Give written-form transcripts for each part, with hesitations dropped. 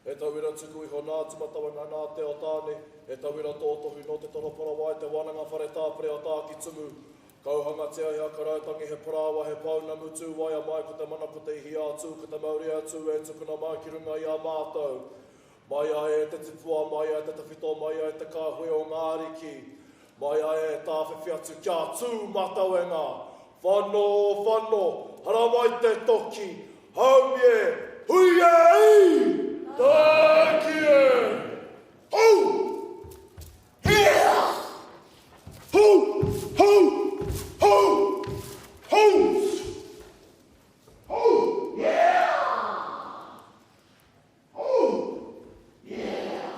E tauira tuku iho nā tumatawenga nā te o tāne, e tauira tōtohu no te toropora wai te wananga whare tāpere o tā ki tumu. Kauhanga te ai hakarautangi he parawa he pauna mutu wai a mai ko te mana ko te ihi atu, ko te mauri atu e tukuna mai ki runga i a mātou. Mai ai e te tipua, mai ai te tawhito, mai ai te kāhui o ngāriki. Mai ai e tāwhiwhi atu kia tū matawenga. Whano, whano, hara mai te toki. Hau e, hui e i! Tāki e! Hau! Hea! Hau! Hau! Hau! Hau! Hau! Yeah! Hau! Yeah!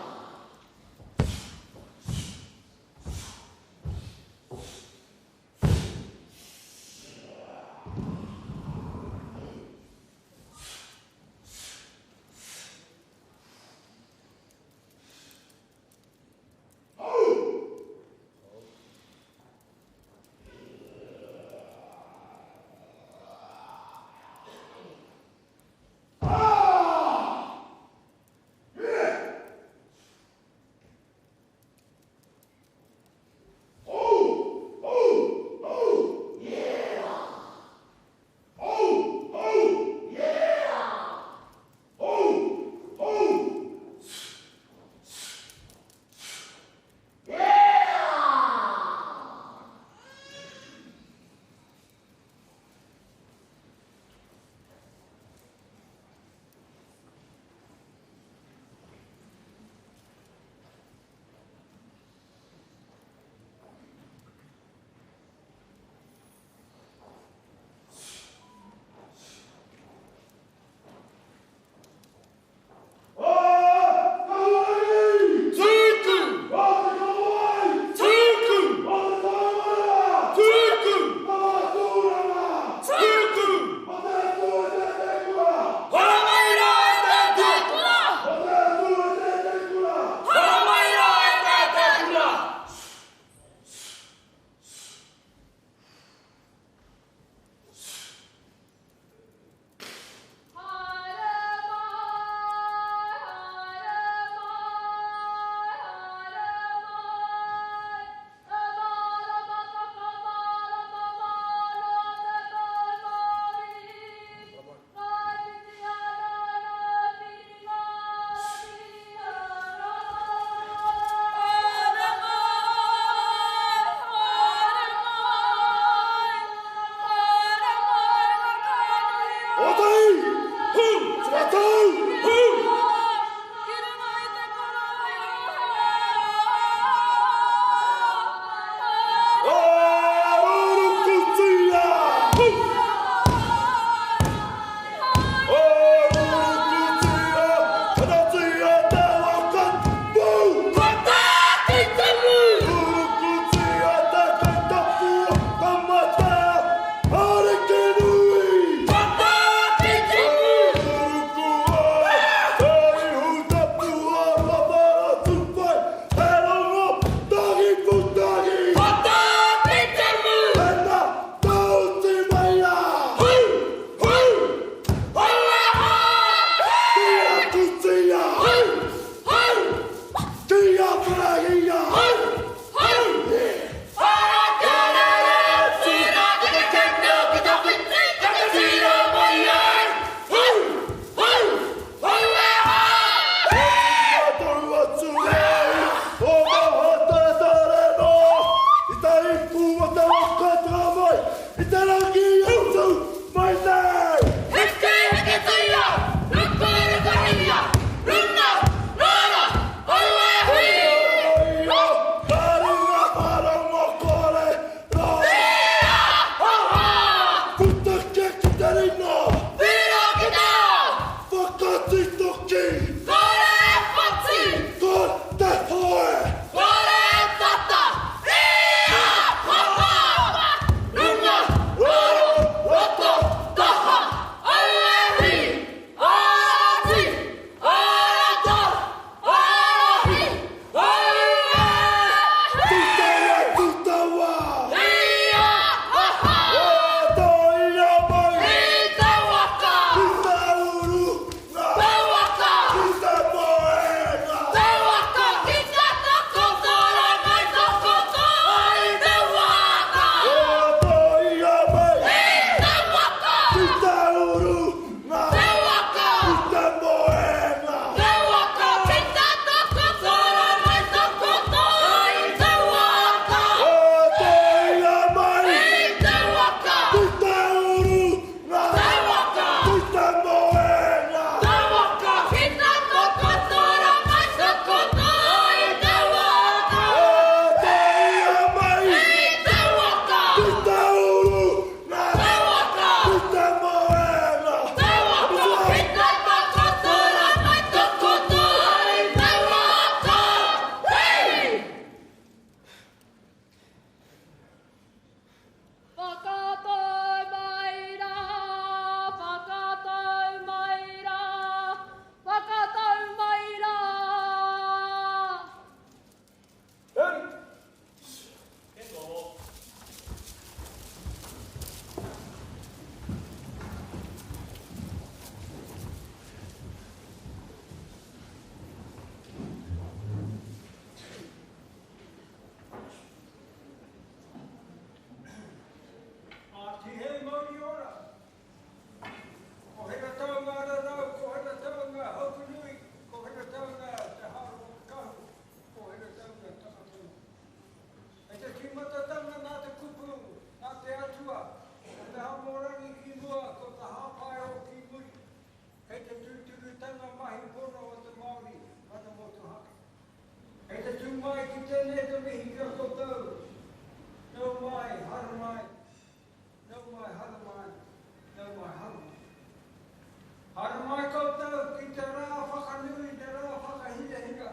Hara mai koutou ki te rā whakanui, te rā whakahira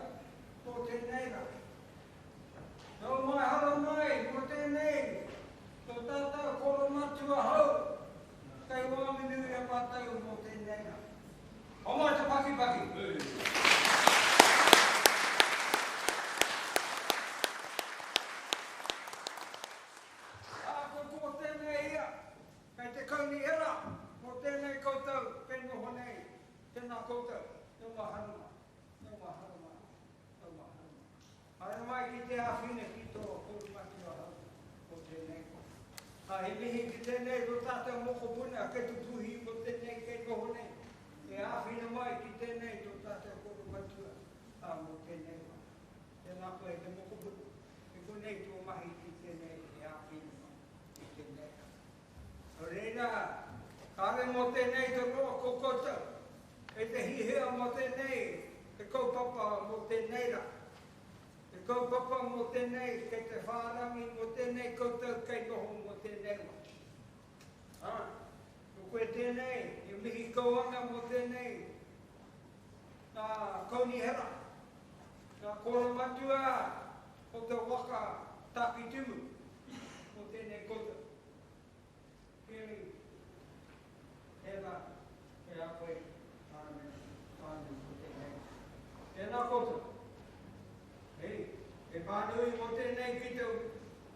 ko tēnei rā. Tau mai hara mai ko tēnei, tō tātou koro matua hau, kei wāminui a pātau mo tēnei rā. O mai te paki. Ko tēnei ia, kei te kauni era, ko tēnei koutou, kei noho nei, tēnā koutou, tau mā haruma. Hara mai ki te āwhine ki tō kuru matua hau, ko tēnei. He mihi ki tēnei tō tātou moko puna, kei tu puhi mo tēnei, kei noho nei. He āwhine mai ki tēnei tō tātou kuru matua, mo tēnei. Tēnā koe te moko puna, e konei tō mahi ki tēnei, he āwhine mai ki tēnei. Reina, kāre mo tēnei te roa ko koutou, e te hihea mo tēnei, e kaupapa mo tēnei ra. E kaupapa mo tēnei, kei te whārangi mo tēnei koutou, kei noho mo tēnei ra. Ko koe tēnei, e mihi kauanga mo tēnei, nā kauni hera, nā koro matua, o te waka taki timu, mo tēnei koutou. Kiri, hera, e a koe, tāne mo tēnei. Tēnā koutou. Hei, e pānui mo tēnei ki te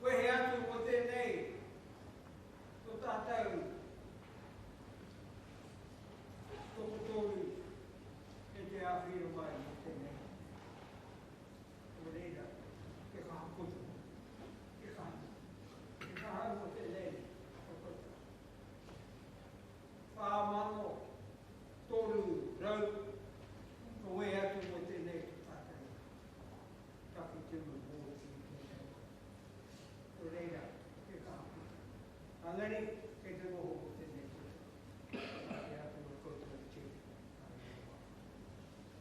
wehe atu mo tēnei, tō tātou, tōko tōru, e te āwhiro mai mo tēnei. O reira, ke kaha koutou, ke kaha mo tēnei, o koutou. Whāmano, tōru, rau, o wehe atu mo tēnei, taki timu mō ki tēnei. O reira, ke kaha. Angari, kei te roho o tēnei koutou. Taki atu o koutou te.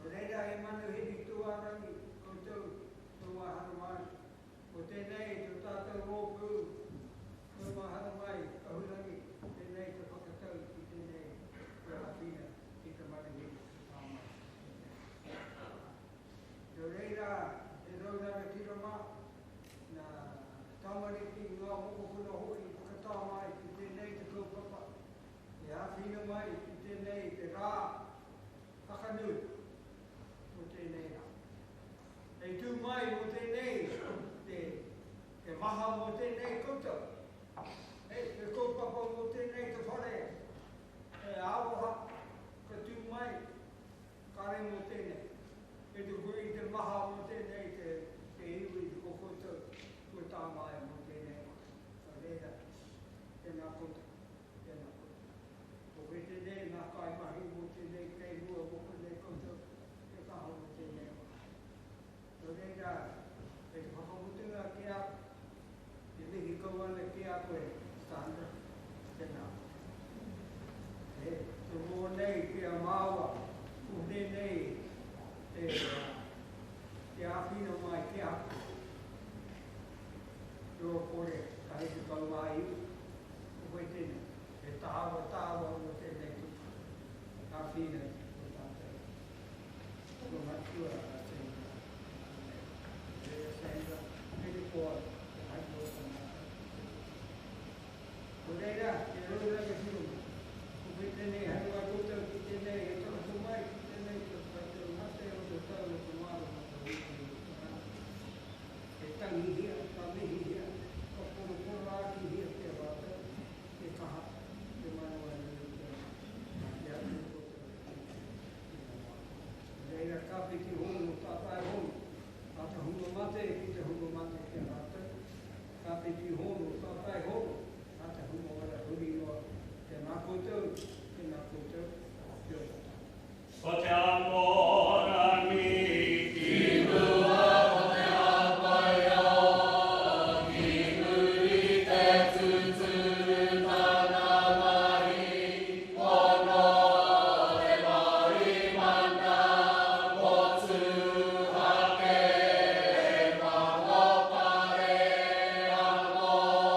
O reira, e manu hiri tuarangi koutou, tō wahara mai. O tēnei, tō tātou rōpū, tō wahara mai, ahurangi, tēnei te whakatau ki tēnei, te hawhina, ki te manu hiri tāmai. O reira, Raurara ki rama, nā tamariki ngā mokopuna hoki whakatāmai ki tēnei te kaupapa. E āwhina mai ki tēnei te rā whakanui mo tēnei rā. E tū mai mo tēnei te maha mo tēnei koutou. Te kaupapa mo tēnei te whare. E āwaha ka tū mai kare mo tēnei. E te hui te maha mo tēnei te iwi te kokotou, ko tāmai mo tēnei. O reira, tēnā koutou, tēnā koutou. O koe tēnei, nā kai mahi mo tēnei, kei mua mo tēnei koutou, te kaha mo tēnei. O reira, e te whakamutunga ki a, e mihi kauana ki a koe, tāna, tēnā. E te mō nei ki a māua, ko nei, te āwhina mai ki a. Rō kore, ka he te tau mai iu. O koe tēnei, e tāwa o tēnei tuku. Āwhina o tātou. Ko matua a tēnei. E sēnga, e te koa, e haiko o tātou. O reira, e rōra ka hiru. O koe tēnei, hanua koutou ki tēnei, e tōku mai ki tēnei, e tangi hia, ka mihi hia, ka koro āki hia te wātau, e kaha, te manawa nui te atu koutou. Reira ka piti honu, tātai honu, ata hunga mate, ki te hunga mate te wātau. Ka piti honu, tātai honu, ata hunga wara huri noa, te nā koutou, te O te amora mi, ki mua o te apaia, ki muri te tuturu tāna mari, ono te mari mana, o tuhake, e maho pare amo.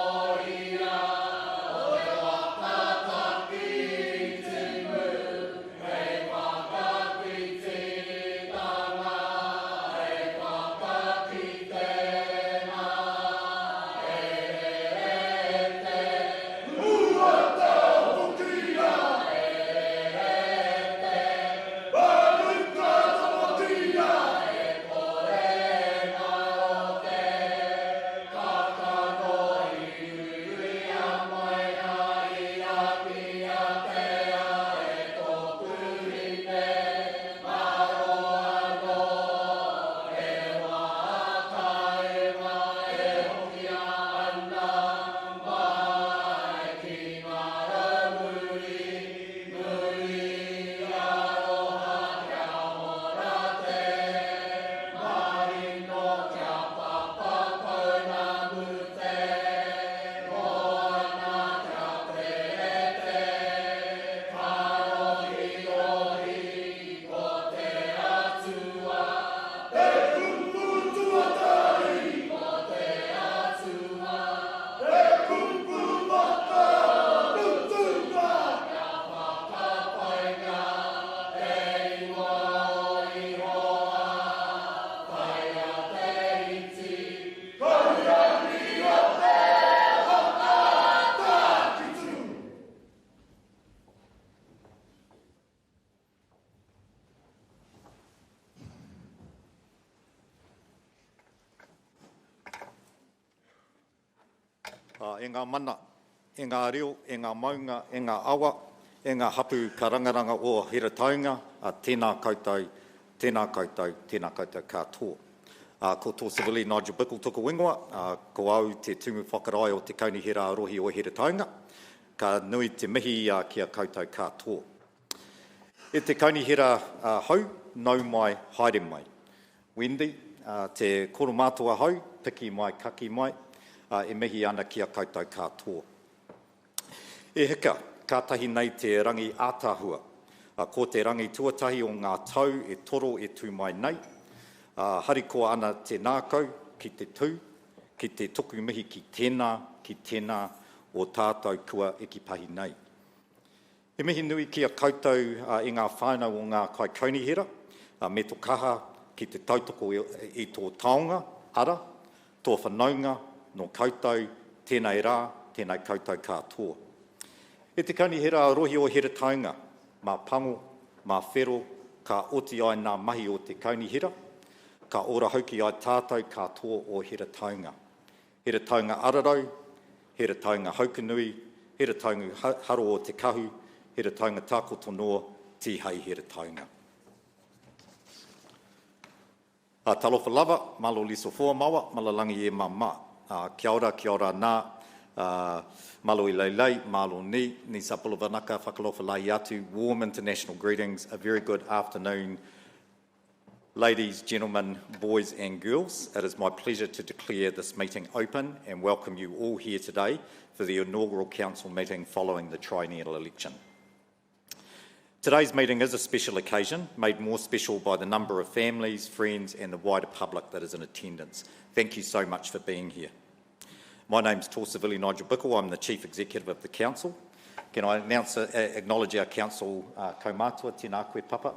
E ngā mana, e ngā reo, e ngā maunga, e ngā awa, e ngā hapu ka rangaranga o Heretaunga, tēnā koutou, tēnā koutou, tēnā koutou katoa. Ko tō Sivili Nigel Bickle tuku wingoa, ko au te tumu whakarai o te kaunihera rohi o Heretaunga, ka nui te mihi kia koutou katoa. E te kaunihera hau, nau mai, haere mai. Wendy, te koro mātua hau, piki mai, kaki mai, e mihi ana kia koutou katoa. E hika, kātahi nei te rangi ātāhua. Ko te rangi tuatahi o ngā tau e toro e tū mai nei. Harikoa ana te nākau ki te tū, ki te tuku mihi ki tēnā, o tātou kua e ki pahi nei. He mihi nui kia koutou i ngā whānau o ngā kai kaunihera, me tō kaha ki te tautoko i tō taonga, ara, tō whanaunga, no koutou, tēnei rā, tēnei koutou katoa. E te kaunihera rohi o Heretaunga, mā pango, mā whero, ka oti ai ngā mahi o te kaunihera, ka ora hauki ai tātou katoa o Heretaunga. Heretaunga ararau, Heretaunga haukanui, Heretaunga haro o te kahu, Heretaunga tākoto noa, tihei Heretaunga. Talofa lava, malo liso fōa mawa, malalangi e mama. Kia ora nā, malo I leilei, malo ni sapula vanaka, whakalofa lai atu, warm international greetings, a very good afternoon, ladies, gentlemen, boys and girls. It is my pleasure to declare this meeting open and welcome you all here today for the inaugural council meeting following the triennial election. Today's meeting is a special occasion, made more special by the number of families, friends and the wider public that is in attendance. Thank you so much for being here. My name's tō Sivili Nigel Bickle. I'm the Chief Executive of the Council. Can I acknowledge our Council kaumātua, tēnā koe papa.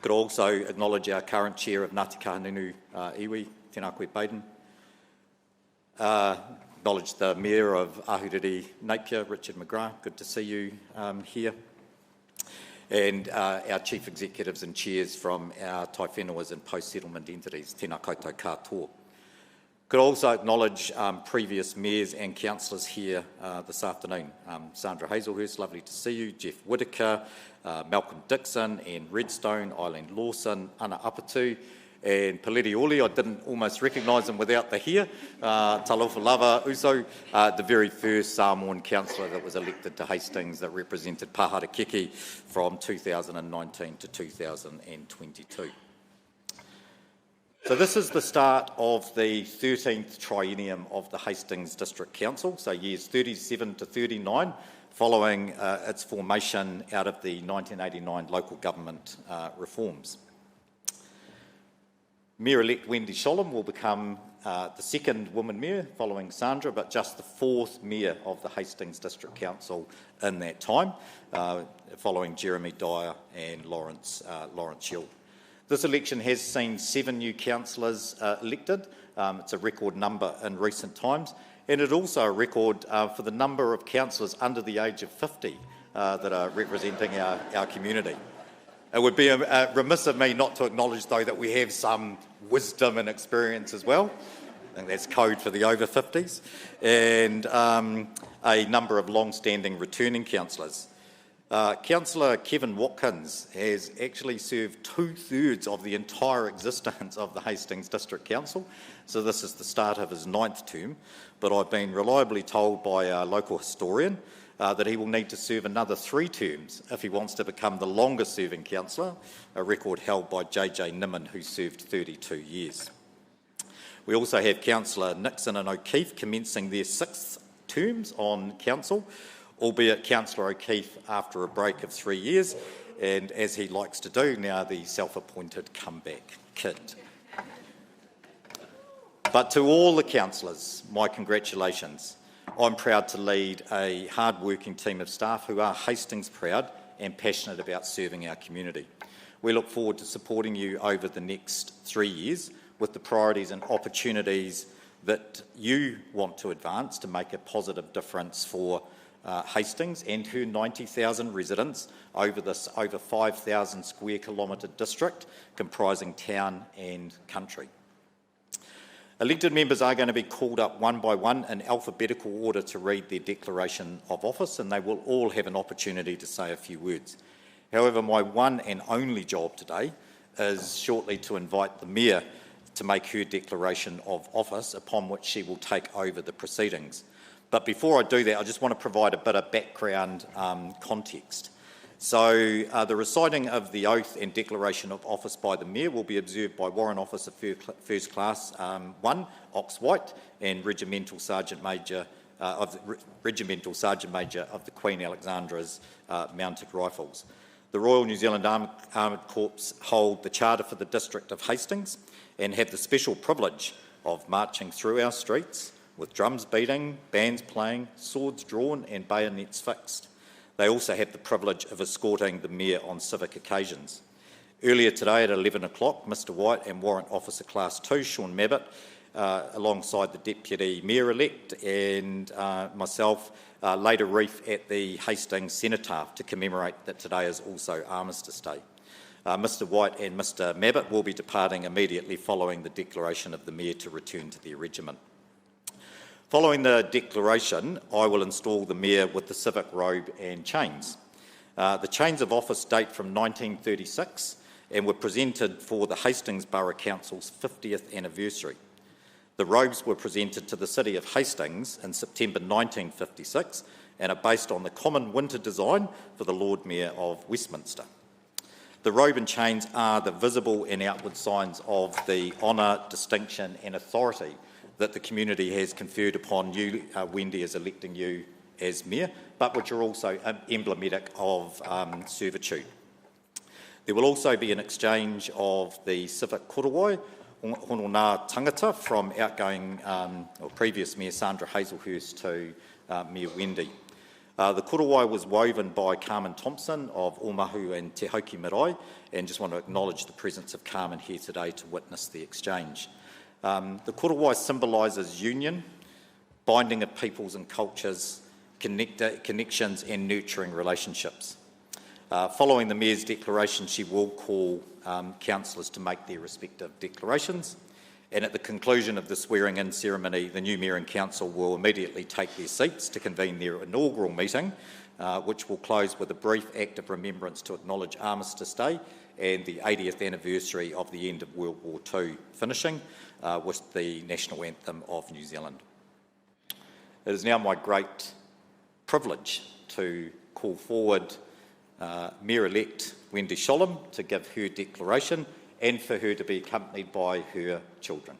Could also acknowledge our current Chair of Ngāti Kahungunu Iwi, tēnā koe Baden. Acknowledge the Mayor of Ahuriri Napier, Richard McGrath. Good to see you here. And our Chief Executives and Chairs from our tai whenuas and post-settlement entities, tēnā koutou katoa. Could also acknowledge previous mayors and councillors here this afternoon. Sandra Hazelhurst, lovely to see you. Jeff Whitaker, Malcolm Dixon, Anne Redstone, Eileen Lawson, Ana Apatu, and Peleti Oli. I didn't almost recognise them without the hair. Talofa lava uso, the very first Samoan councillor that was elected to Hastings that represented Pahara Keki from 2019 to 2022. So this is the start of the 13th triennium of the Hastings District Council, so years 37 to 39, following its formation out of the 1989 local government reforms. Mayor-elect Wendy Sholem will become the second woman mayor following Sandra, but just the fourth mayor of the Hastings District Council in that time, following Jeremy Dyer and Lawrence Hill. This election has seen 7 new councillors elected. It's a record number in recent times, and it's also a record for the number of councillors under the age of 50 that are representing our community. It would be remiss of me not to acknowledge, though, that we have some wisdom and experience as well. I think that's code for the over 50s, and a number of long-standing returning councillors. Councillor Kevin Watkins has actually served 2/3 of the entire existence of the Hastings District Council, so this is the start of his 9th term, but I've been reliably told by our local historian that he will need to serve another 3 terms if he wants to become the longest serving councillor, a record held by JJ Nimmin, who served 32 years. We also have Councillor Nixon and O'Keefe commencing their 6th terms on council, albeit Councillor O'Keefe after a break of 3 years, and as he likes to do now, the self-appointed comeback kid. But to all the councillors, my congratulations. I'm proud to lead a hard-working team of staff who are Hastings proud and passionate about serving our community. We look forward to supporting you over the next 3 years with the priorities and opportunities that you want to advance to make a positive difference for Hastings and her 90,000 residents over this over 5,000 square kilometre district comprising town and country. Elected members are going to be called up one by one in alphabetical order to read their declaration of office, and they will all have an opportunity to say a few words. However, my one and only job today is shortly to invite the Mayor to make her declaration of office, upon which she will take over the proceedings. But before I do that, I just want to provide a bit of background context. So the reciting of the oath and declaration of office by the Mayor will be observed by Warrant Officer First Class 1, Ox White, and Regimental Sergeant Major of the Queen Alexandra's Mounted Rifles. The Royal New Zealand Armoured Corps hold the charter for the District of Hastings and have the special privilege of marching through our streets with drums beating, bands playing, swords drawn and bayonets fixed. They also have the privilege of escorting the Mayor on civic occasions. Earlier today at 11 o'clock, Mr White and Warrant Officer Class 2, Sean Mabbitt, alongside the Deputy Mayor-elect and myself, laid a wreath at the Hastings Cenotaph to commemorate that today is also Armistice Day. Mr White and Mr Mabbitt will be departing immediately following the declaration of the Mayor to return to their regiment. Following the declaration, I will install the Mayor with the civic robe and chains. The chains of office date from 1936 and were presented for the Hastings Borough Council's 50th anniversary. The robes were presented to the City of Hastings in September 1956 and are based on the common winter design for the Lord Mayor of Westminster. The robe and chains are the visible and outward signs of the honour, distinction and authority that the community has conferred upon you, Wendy, as electing you as Mayor, but which are also emblematic of servitude. There will also be an exchange of the civic korowai, hono nā tangata, from outgoing or previous Mayor Sandra Hazelhurst to Mayor Wendy. The korowai was woven by Carmen Thompson of Omahu and Te Hauki Marae, and just want to acknowledge the presence of Carmen here today to witness the exchange. The korowai symbolises union, binding of peoples and cultures, connections and nurturing relationships. Following the Mayor's declaration, she will call councillors to make their respective declarations, and at the conclusion of the swearing-in ceremony, the new Mayor and Council will immediately take their seats to convene their inaugural meeting, which will close with a brief act of remembrance to acknowledge Armistice Day and the 80th anniversary of the end of World War II, finishing with the national anthem of New Zealand. It is now my great privilege to call forward Mayor-elect Wendy Sholem to give her declaration and for her to be accompanied by her children.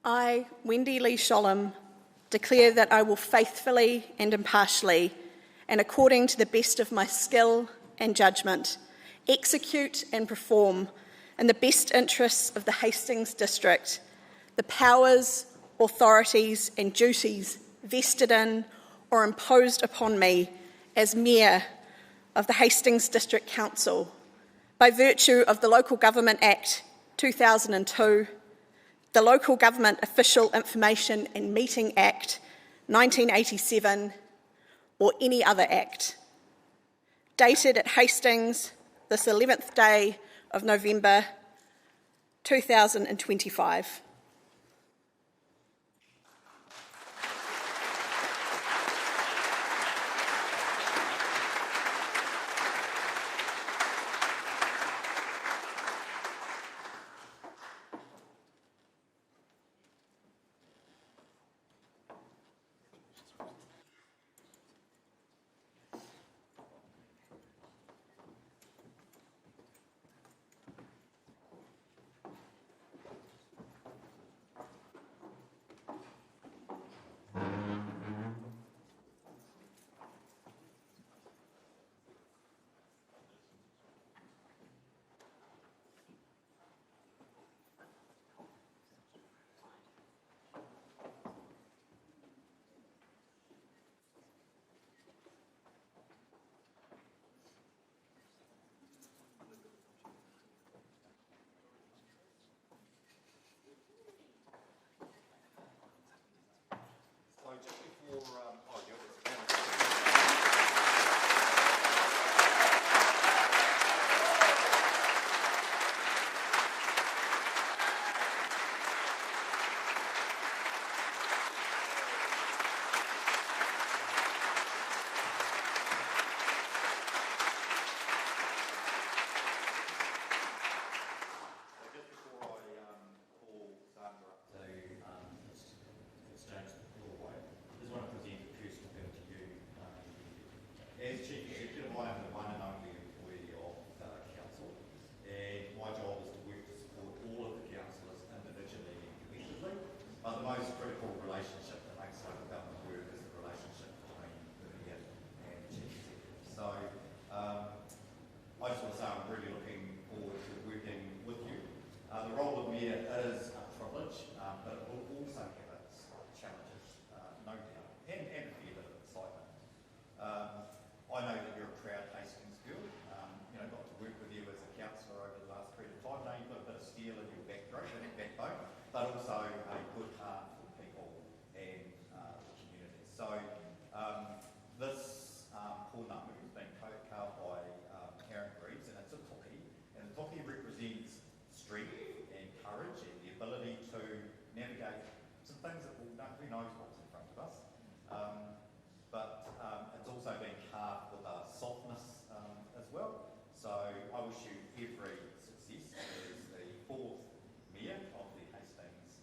I, Wendy Lee Sholem, declare that I will faithfully and impartially, and according to the best of my skill and judgment, execute and perform in the best interests of the Hastings District the powers, authorities and duties vested in or imposed upon me as Mayor of the Hastings District Council by virtue of the Local Government Act 2002, the Local Government Official Information and Meeting Act 1987, or any other act. Dated at Hastings, this 11th day of November 2025. As Chief Executive, I am the one and only employee of Council, and my job is to work to support all of the councillors individually and collectively, but the most critical relationship that makes local government work is the relationship between the Mayor and Chief Executive. So I just want to say I'm really looking forward to working with you. The role of Mayor is a privilege, but it will also have its challenges, no doubt, and a fair bit of excitement. I know that you're a proud Hastings girl. Got to work with you as a councillor over the last period of time. Now you've got a bit of steel in your backbone, but also a good heart for people and the community. So this pōnamu has been co-carved by Karen Greaves, and it's a toki, and the toki represents strength and courage and the ability to navigate some things that who knows what's in front of us. But it's also been carved with a softness as well. So I wish you every success as the fourth Mayor of the Hastings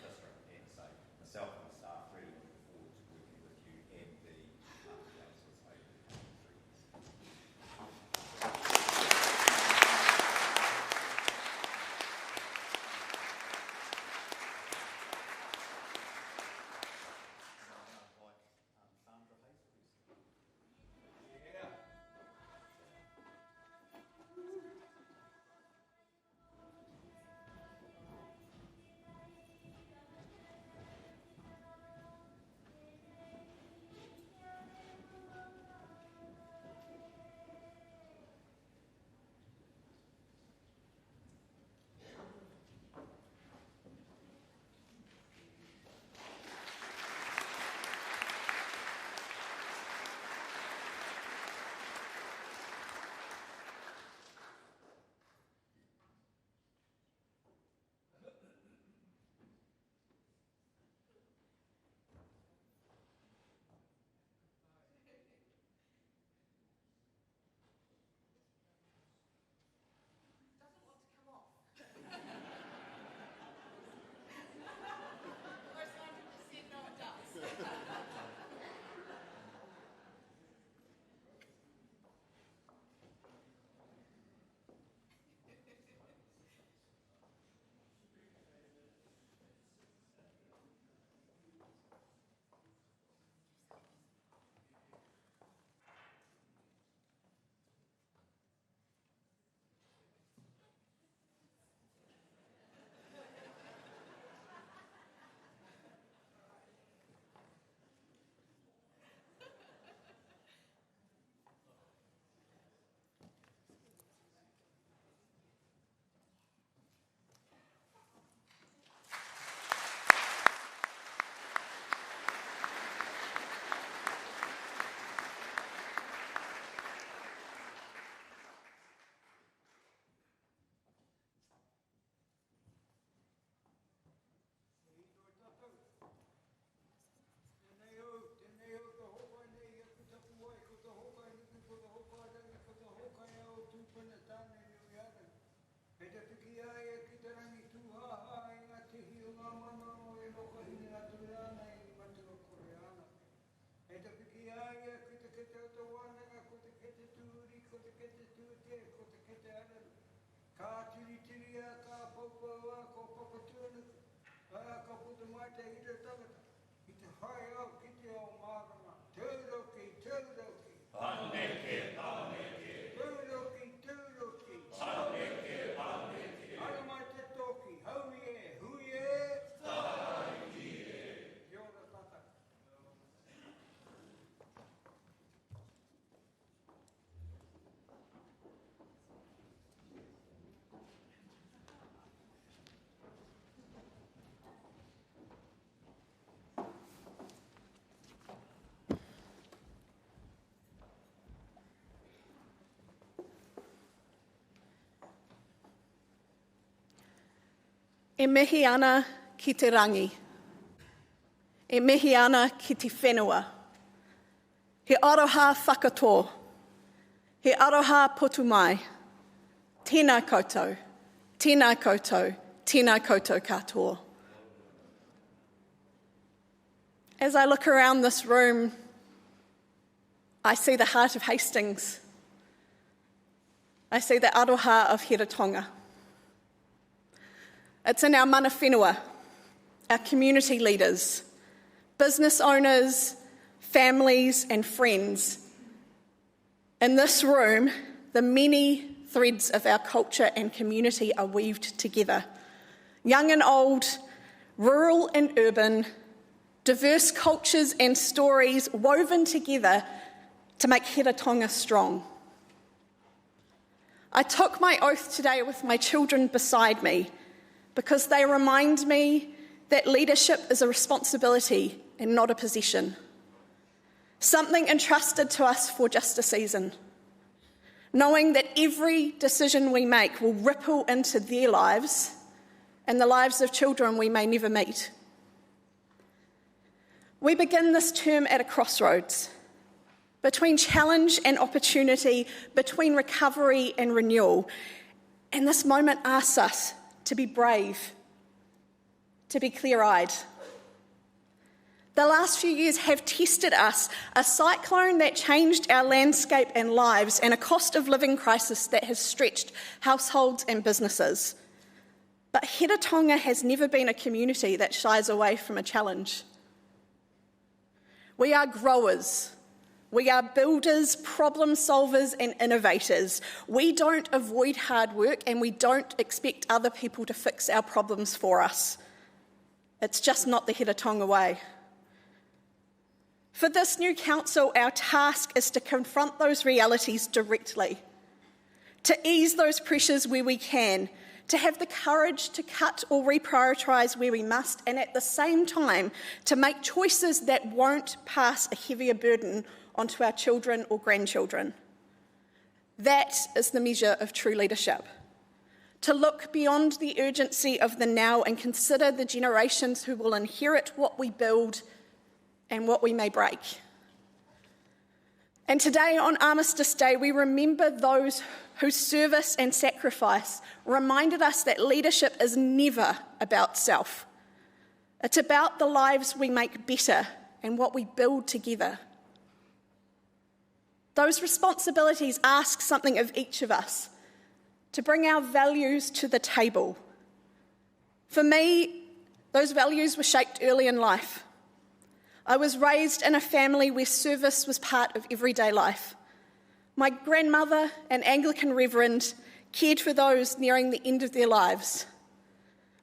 District, and so myself and the staff really looking forward to working with you and the councillors over the coming 3 years. E mihi ana ki te rangi. E mihi ana ki te whenua. He aroha whakatō. He aroha potu mai. Tēnā koutou. Tēnā koutou. Tēnā koutou katoa. As I look around this room, I see the heart of Hastings. I see the aroha of Hiratonga. It's in our mana whenua, our community leaders, business owners, families and friends. In this room, the many threads of our culture and community are weaved together. Young and old, rural and urban, diverse cultures and stories woven together to make Hiratonga strong. I took my oath today with my children beside me because they remind me that leadership is a responsibility and not a possession, something entrusted to us for just a season, knowing that every decision we make will ripple into their lives and the lives of children we may never meet. We begin this term at a crossroads, between challenge and opportunity, between recovery and renewal. And this moment asks us to be brave, to be clear-eyed. The last few years have tested us, a cyclone that changed our landscape and lives, and a cost of living crisis that has stretched households and businesses. But Hiratonga has never been a community that shies away from a challenge. We are growers. We are builders, problem solvers and innovators. We don't avoid hard work and we don't expect other people to fix our problems for us. It's just not the Hiratonga way. For this new council, our task is to confront those realities directly, to ease those pressures where we can, to have the courage to cut or reprioritise where we must, and at the same time to make choices that won't pass a heavier burden onto our children or grandchildren. That is the measure of true leadership. To look beyond the urgency of the now and consider the generations who will inherit what we build and what we may break. And today, on Armistice Day, we remember those whose service and sacrifice reminded us that leadership is never about self. It's about the lives we make better and what we build together. Those responsibilities ask something of each of us, to bring our values to the table. For me, those values were shaped early in life. I was raised in a family where service was part of everyday life. My grandmother, an Anglican reverend, cared for those nearing the end of their lives.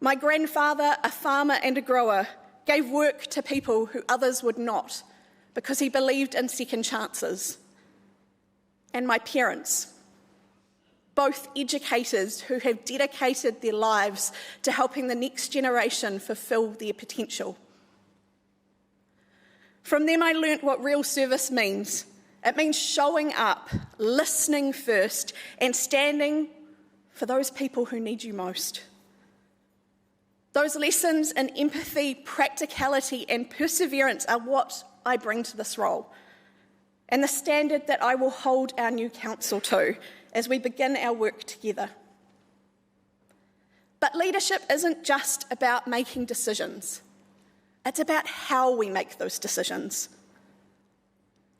My grandfather, a farmer and a grower, gave work to people who others would not because he believed in second chances. And my parents, both educators who have dedicated their lives to helping the next generation fulfil their potential. From them I learnt what real service means. It means showing up, listening first, and standing for those people who need you most. Those lessons in empathy, practicality, and perseverance are what I bring to this role, and the standard that I will hold our new council to as we begin our work together. But leadership isn't just about making decisions. It's about how we make those decisions.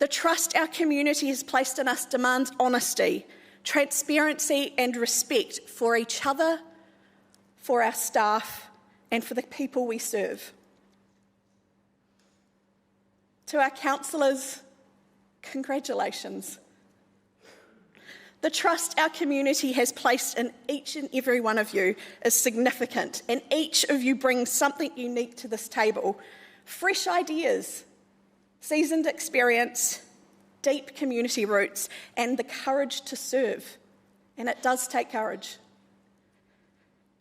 The trust our community has placed in us demands honesty, transparency, and respect for each other, for our staff, and for the people we serve. To our councillors, congratulations. The trust our community has placed in each and every one of you is significant, and each of you brings something unique to this table. Fresh ideas, seasoned experience, deep community roots, and the courage to serve. And it does take courage.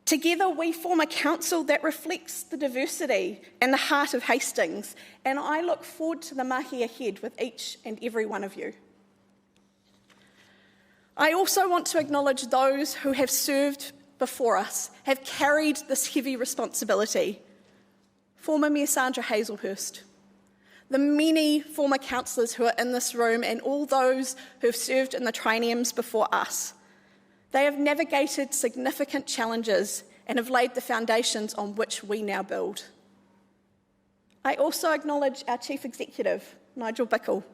Together we form a council that reflects the diversity and the heart of Hastings, and I look forward to the mahi ahead with each and every one of you. I also want to acknowledge those who have served before us, have carried this heavy responsibility. Former Mayor Sandra Hazelhurst, the many former councillors who are in this room, and all those who have served in the trienniums before us. They have navigated significant challenges and have laid the foundations on which we now build. I also acknowledge our Chief Executive, Nigel Bickle,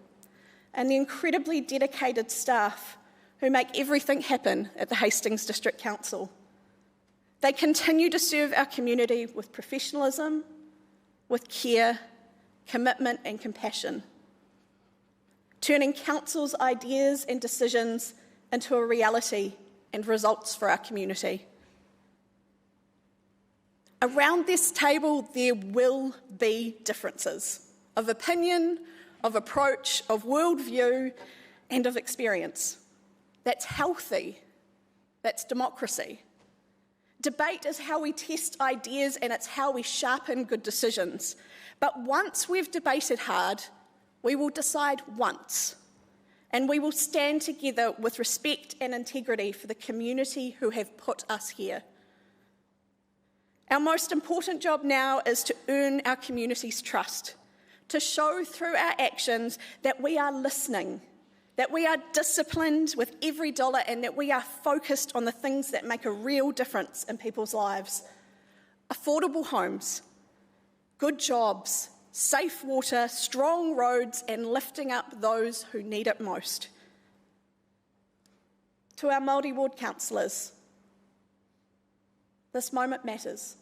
and the incredibly dedicated staff who make everything happen at the Hastings District Council. They continue to serve our community with professionalism, with care, commitment and compassion, turning council's ideas and decisions into a reality and results for our community. Around this table, there will be differences of opinion, of approach, of worldview, and of experience. That's healthy. That's democracy. Debate is how we test ideas and it's how we sharpen good decisions. But once we've debated hard, we will decide once. And we will stand together with respect and integrity for the community who have put us here. Our most important job now is to earn our community's trust, to show through our actions that we are listening, that we are disciplined with every dollar, and that we are focused on the things that make a real difference in people's lives. Affordable homes, good jobs, safe water, strong roads, and lifting up those who need it most. To our Māori ward councillors, this moment matters.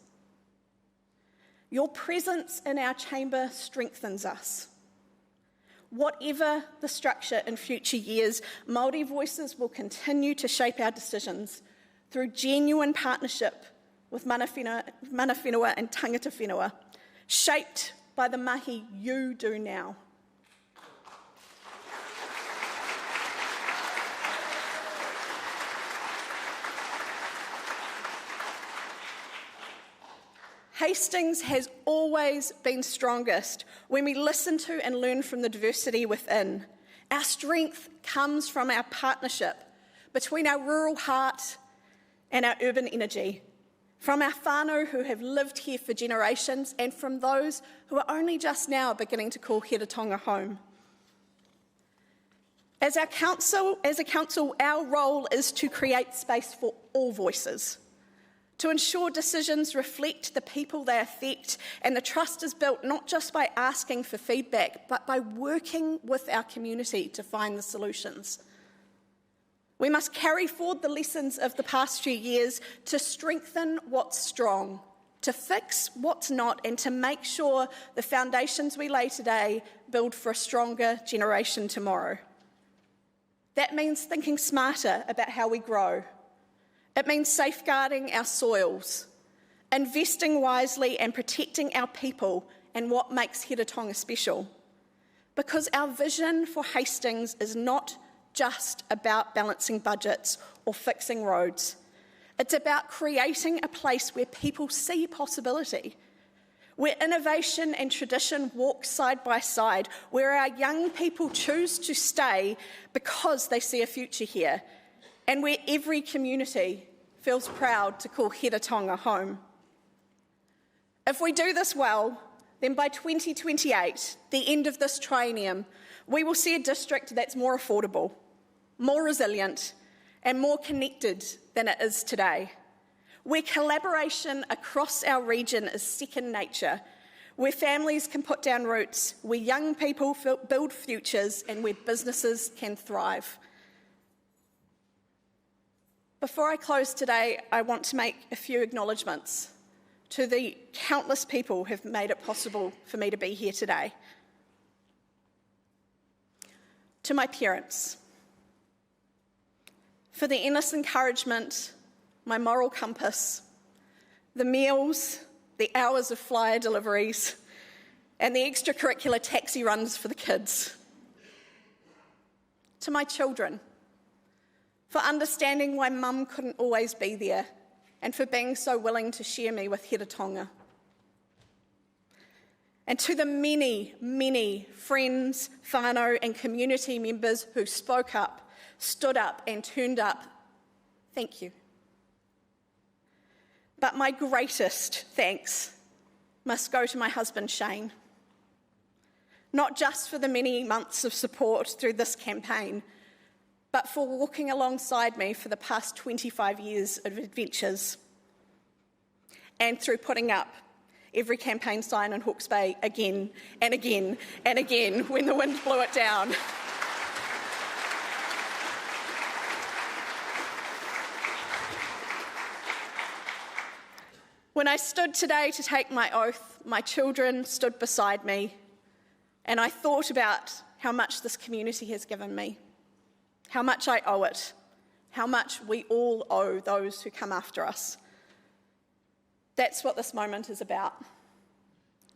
Your presence in our chamber strengthens us. Whatever the structure in future years, Māori voices will continue to shape our decisions through genuine partnership with mana whenua and tangata whenua, shaped by the mahi you do now. Hastings has always been strongest when we listen to and learn from the diversity within. Our strength comes from our partnership between our rural heart and our urban energy, from our whānau who have lived here for generations and from those who are only just now beginning to call Heretatonga home. As a council, our role is to create space for all voices, to ensure decisions reflect the people they affect, and the trust is built not just by asking for feedback, but by working with our community to find the solutions. We must carry forward the lessons of the past few years to strengthen what's strong, to fix what's not, and to make sure the foundations we lay today build for a stronger generation tomorrow. That means thinking smarter about how we grow. It means safeguarding our soils, investing wisely and protecting our people and what makes Heretatonga special. Because our vision for Hastings is not just about balancing budgets or fixing roads. It's about creating a place where people see possibility, where innovation and tradition walk side by side, where our young people choose to stay because they see a future here, and where every community feels proud to call Heretatonga home. If we do this well, then by 2028, the end of this triennium, we will see a district that's more affordable, more resilient, and more connected than it is today, where collaboration across our region is second nature, where families can put down roots, where young people build futures, and where businesses can thrive. Before I close today, I want to make a few acknowledgements to the countless people who have made it possible for me to be here today. To my parents, for the endless encouragement, my moral compass, the meals, the hours of flyer deliveries, and the extracurricular taxi runs for the kids. To my children, for understanding why Mum couldn't always be there, and for being so willing to share me with Heretatonga. And to the many, many friends, whānau and community members who spoke up, stood up and turned up, thank you. But my greatest thanks must go to my husband Shane, not just for the many months of support through this campaign, but for walking alongside me for the past 25 years of adventures, and through putting up every campaign sign in Hawke's Bay again and again and again when the wind blew it down. When I stood today to take my oath, my children stood beside me, and I thought about how much this community has given me, how much I owe it, how much we all owe those who come after us. That's what this moment is about.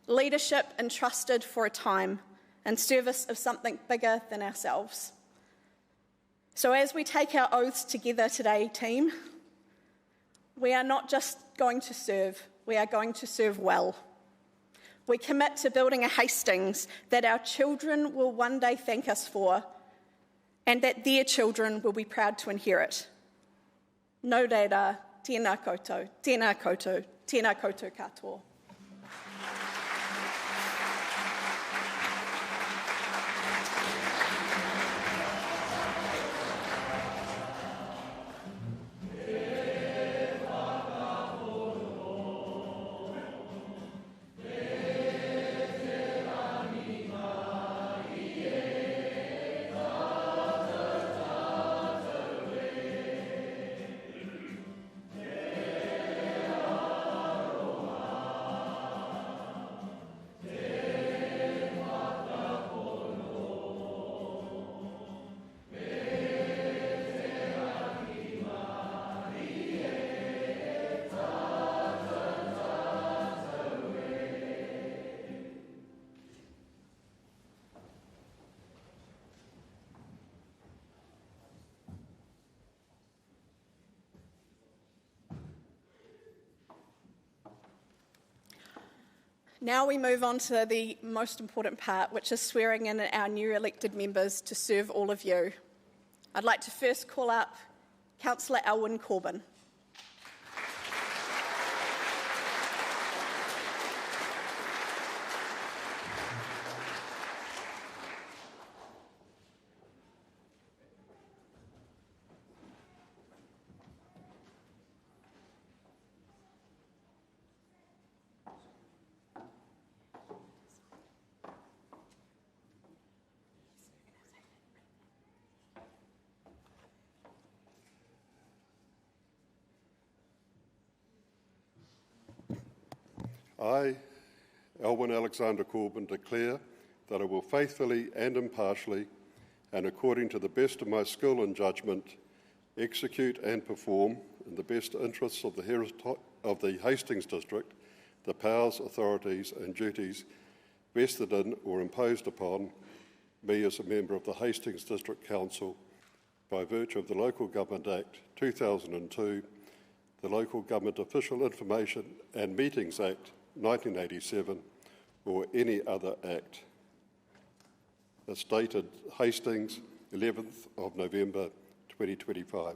Leadership entrusted for a time in service of something bigger than ourselves. So as we take our oaths together today, team, we are not just going to serve, we are going to serve well. We commit to building a Hastings that our children will one day thank us for, and that their children will be proud to inherit. Nō reira, tēnā koutou, tēnā koutou, tēnā koutou katoa. Now we move on to the most important part, which is swearing in our new elected members to serve all of you. I'd like to first call up Councillor Elwyn Corbyn. I, Elwyn Alexander Corbyn, declare that I will faithfully and impartially, and according to the best of my skill and judgment, execute and perform, in the best interests of the Hastings District, the powers, authorities and duties vested in or imposed upon me as a member of the Hastings District Council by virtue of the Local Government Act 2002, the Local Government Official Information and Meetings Act 1987, or any other act. That's dated Hastings, 11th of November 2025.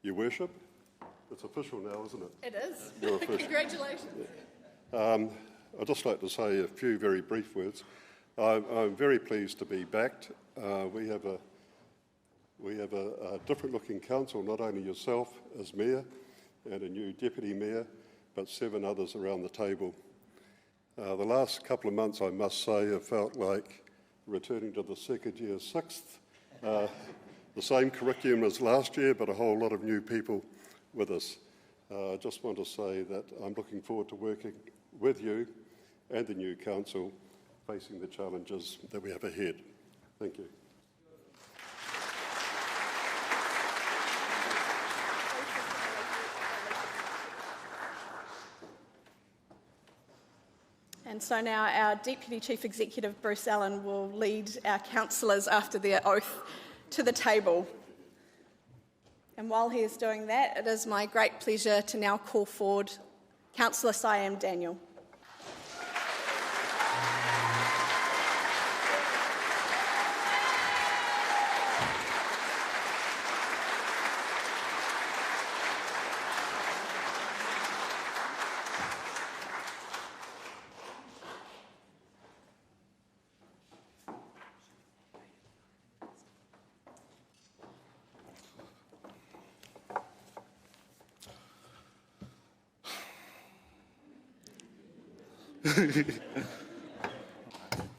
Your Worship, it's official now, isn't it? It is. You're official. Congratulations. I'd just like to say a few very brief words. I'm very pleased to be backed. We have a different-looking council, not only yourself as Mayor and a new Deputy Mayor, but 7 others around the table. The last couple of months, I must say, have felt like returning to the second year 6th. The same curriculum as last year, but a whole lot of new people with us. I just want to say that I'm looking forward to working with you and the new council, facing the challenges that we have ahead. Thank you. And so now our Deputy Chief Executive, Bruce Allen, will lead our councillors after their oath to the table. And while he is doing that, it is my great pleasure to now call forward Councillor Siam Daniel.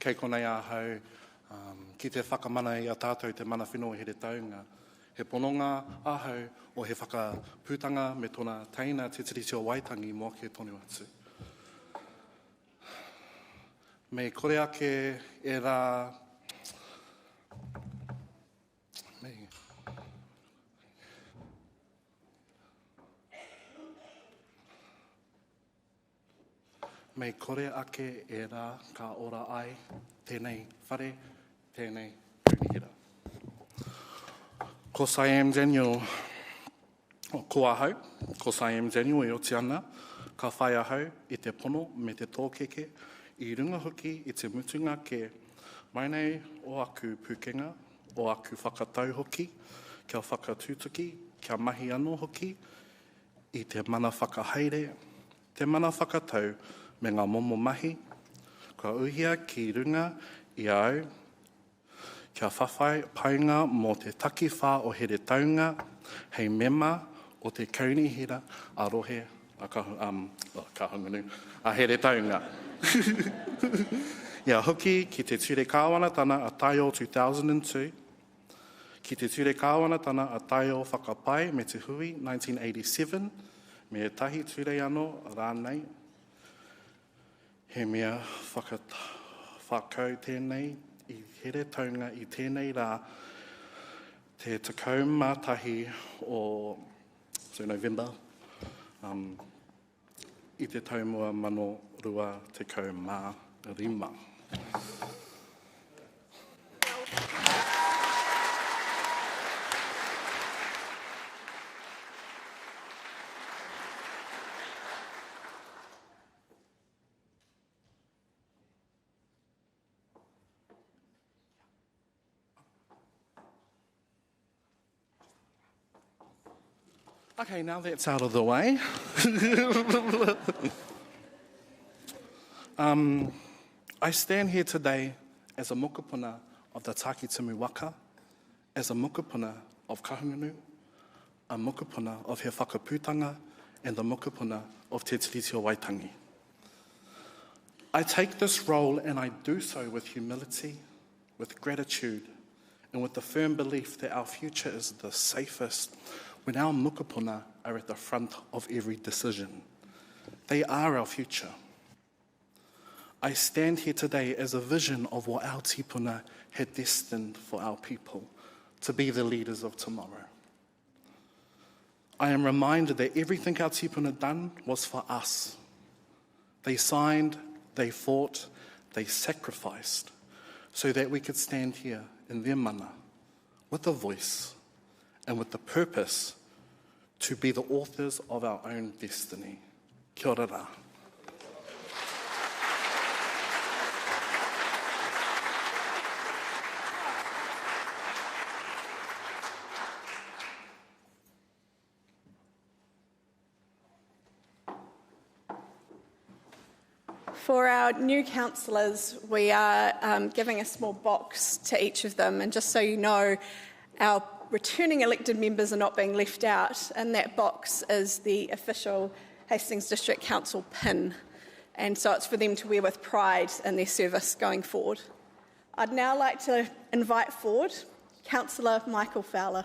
Kei konei ahau, ki te whakamana i a tātou te mana whenua he re taunga. He pononga ahau o he whakapūtanga me tōna teina te tiriti o Waitangi mō ke tonu atu. Me kore ake e rā... Me kore ake e rā ka ora ai, tēnei whare, tēnei pūnihira. Ko Siam Daniel, ko ahau, ko Siam Daniel e oti ana, ka whai ahau i te pono me te tōkeke, i runga hoki i te mutunga ke mai nei o aku pukenga, o aku whakatau hoki, kia whakatūtuki, kia mahi anō hoki, i te mana whakahaere, te mana whakatau, me ngā momo mahi, kua uhia ki runga i au, kia whawhai painga mō te taki whā o here taunga, hei mema o te kaunihira a rohe, kahungunu, a here taunga. Ia hoki ki te ture kāwanatana a Taio 2002, ki te ture kāwanatana a Taio whakapai me te hui 1987, me e tahi ture anō rānei, he mea whakau tēnei i here taunga i tēnei rā te takau mātahi o November i te taumua mano rua tekau mā rima. Okay, now that's out of the way. I stand here today as a mokopuna of the Tākitimu Waka, as a mokopuna of Kahungunu, a mokopuna of he whakapūtanga, and the mokopuna of Te Tiriti o Waitangi. I take this role and I do so with humility, with gratitude, and with the firm belief that our future is the safest when our mokopuna are at the front of every decision. They are our future. I stand here today as a vision of what our tipuna had destined for our people, to be the leaders of tomorrow. I am reminded that everything our tipuna done was for us. They signed, they fought, they sacrificed, so that we could stand here in their mana, with a voice, and with the purpose to be the authors of our own destiny. Kia ora rā. For our new councillors, we are giving a small box to each of them, and just so you know, our returning elected members are not being left out, and that box is the official Hastings District Council pin, and so it's for them to wear with pride in their service going forward. I'd now like to invite forward Councillor Michael Fowler.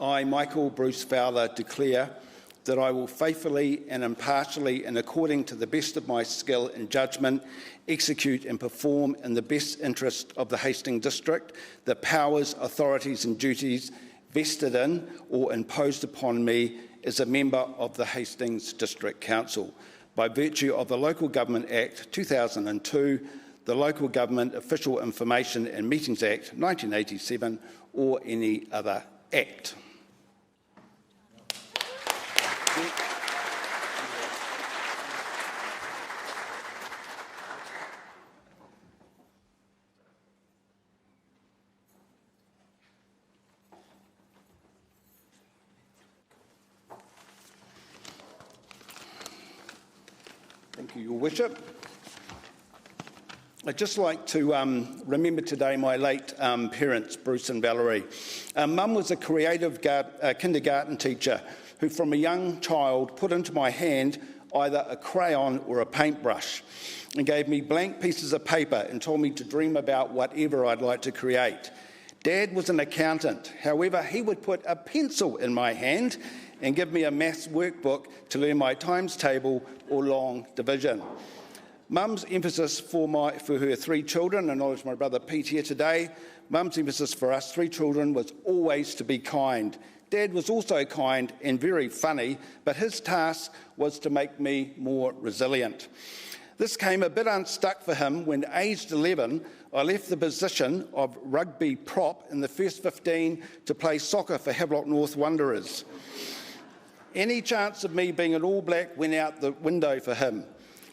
I, Michael Bruce Fowler, declare that I will faithfully and impartially and according to the best of my skill and judgment execute and perform in the best interest of the Hastings District the powers, authorities and duties vested in or imposed upon me as a member of the Hastings District Council by virtue of the Local Government Act 2002, the Local Government Official Information and Meetings Act 1987 or any other act. your worship. I'd just like to remember today my late parents, Bruce and Valerie. Mum was a creative kindergarten teacher who from a young child put into my hand either a crayon or a paintbrush and gave me blank pieces of paper and told me to dream about whatever I'd like to create. Dad was an accountant. However, he would put a pencil in my hand and give me a maths workbook to learn my times table or long division. Mum's emphasis for her 3 children, and acknowledge my brother Pete here today, Mum's emphasis for us 3 children was always to be kind. Dad was also kind and very funny, but his task was to make me more resilient. This came a bit unstuck for him when, aged 11, I left the position of rugby prop in the first 15 to play soccer for Havelock North Wanderers. Any chance of me being an All Black went out the window for him,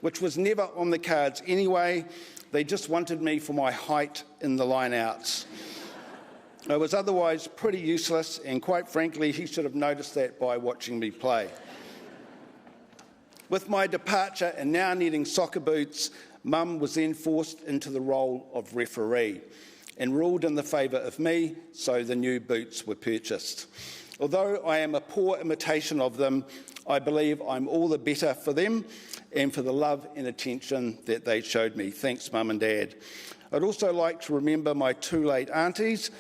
which was never on the cards anyway. They just wanted me for my height in the line-outs. I was otherwise pretty useless, and quite frankly, he should have noticed that by watching me play. With my departure and now needing soccer boots, Mum was then forced into the role of referee and ruled in the favour of me, so the new boots were purchased. Although I am a poor imitation of them, I believe I'm all the better for them and for the love and attention that they showed me. Thanks, Mum and Dad. I'd also like to remember my 2 late aunties,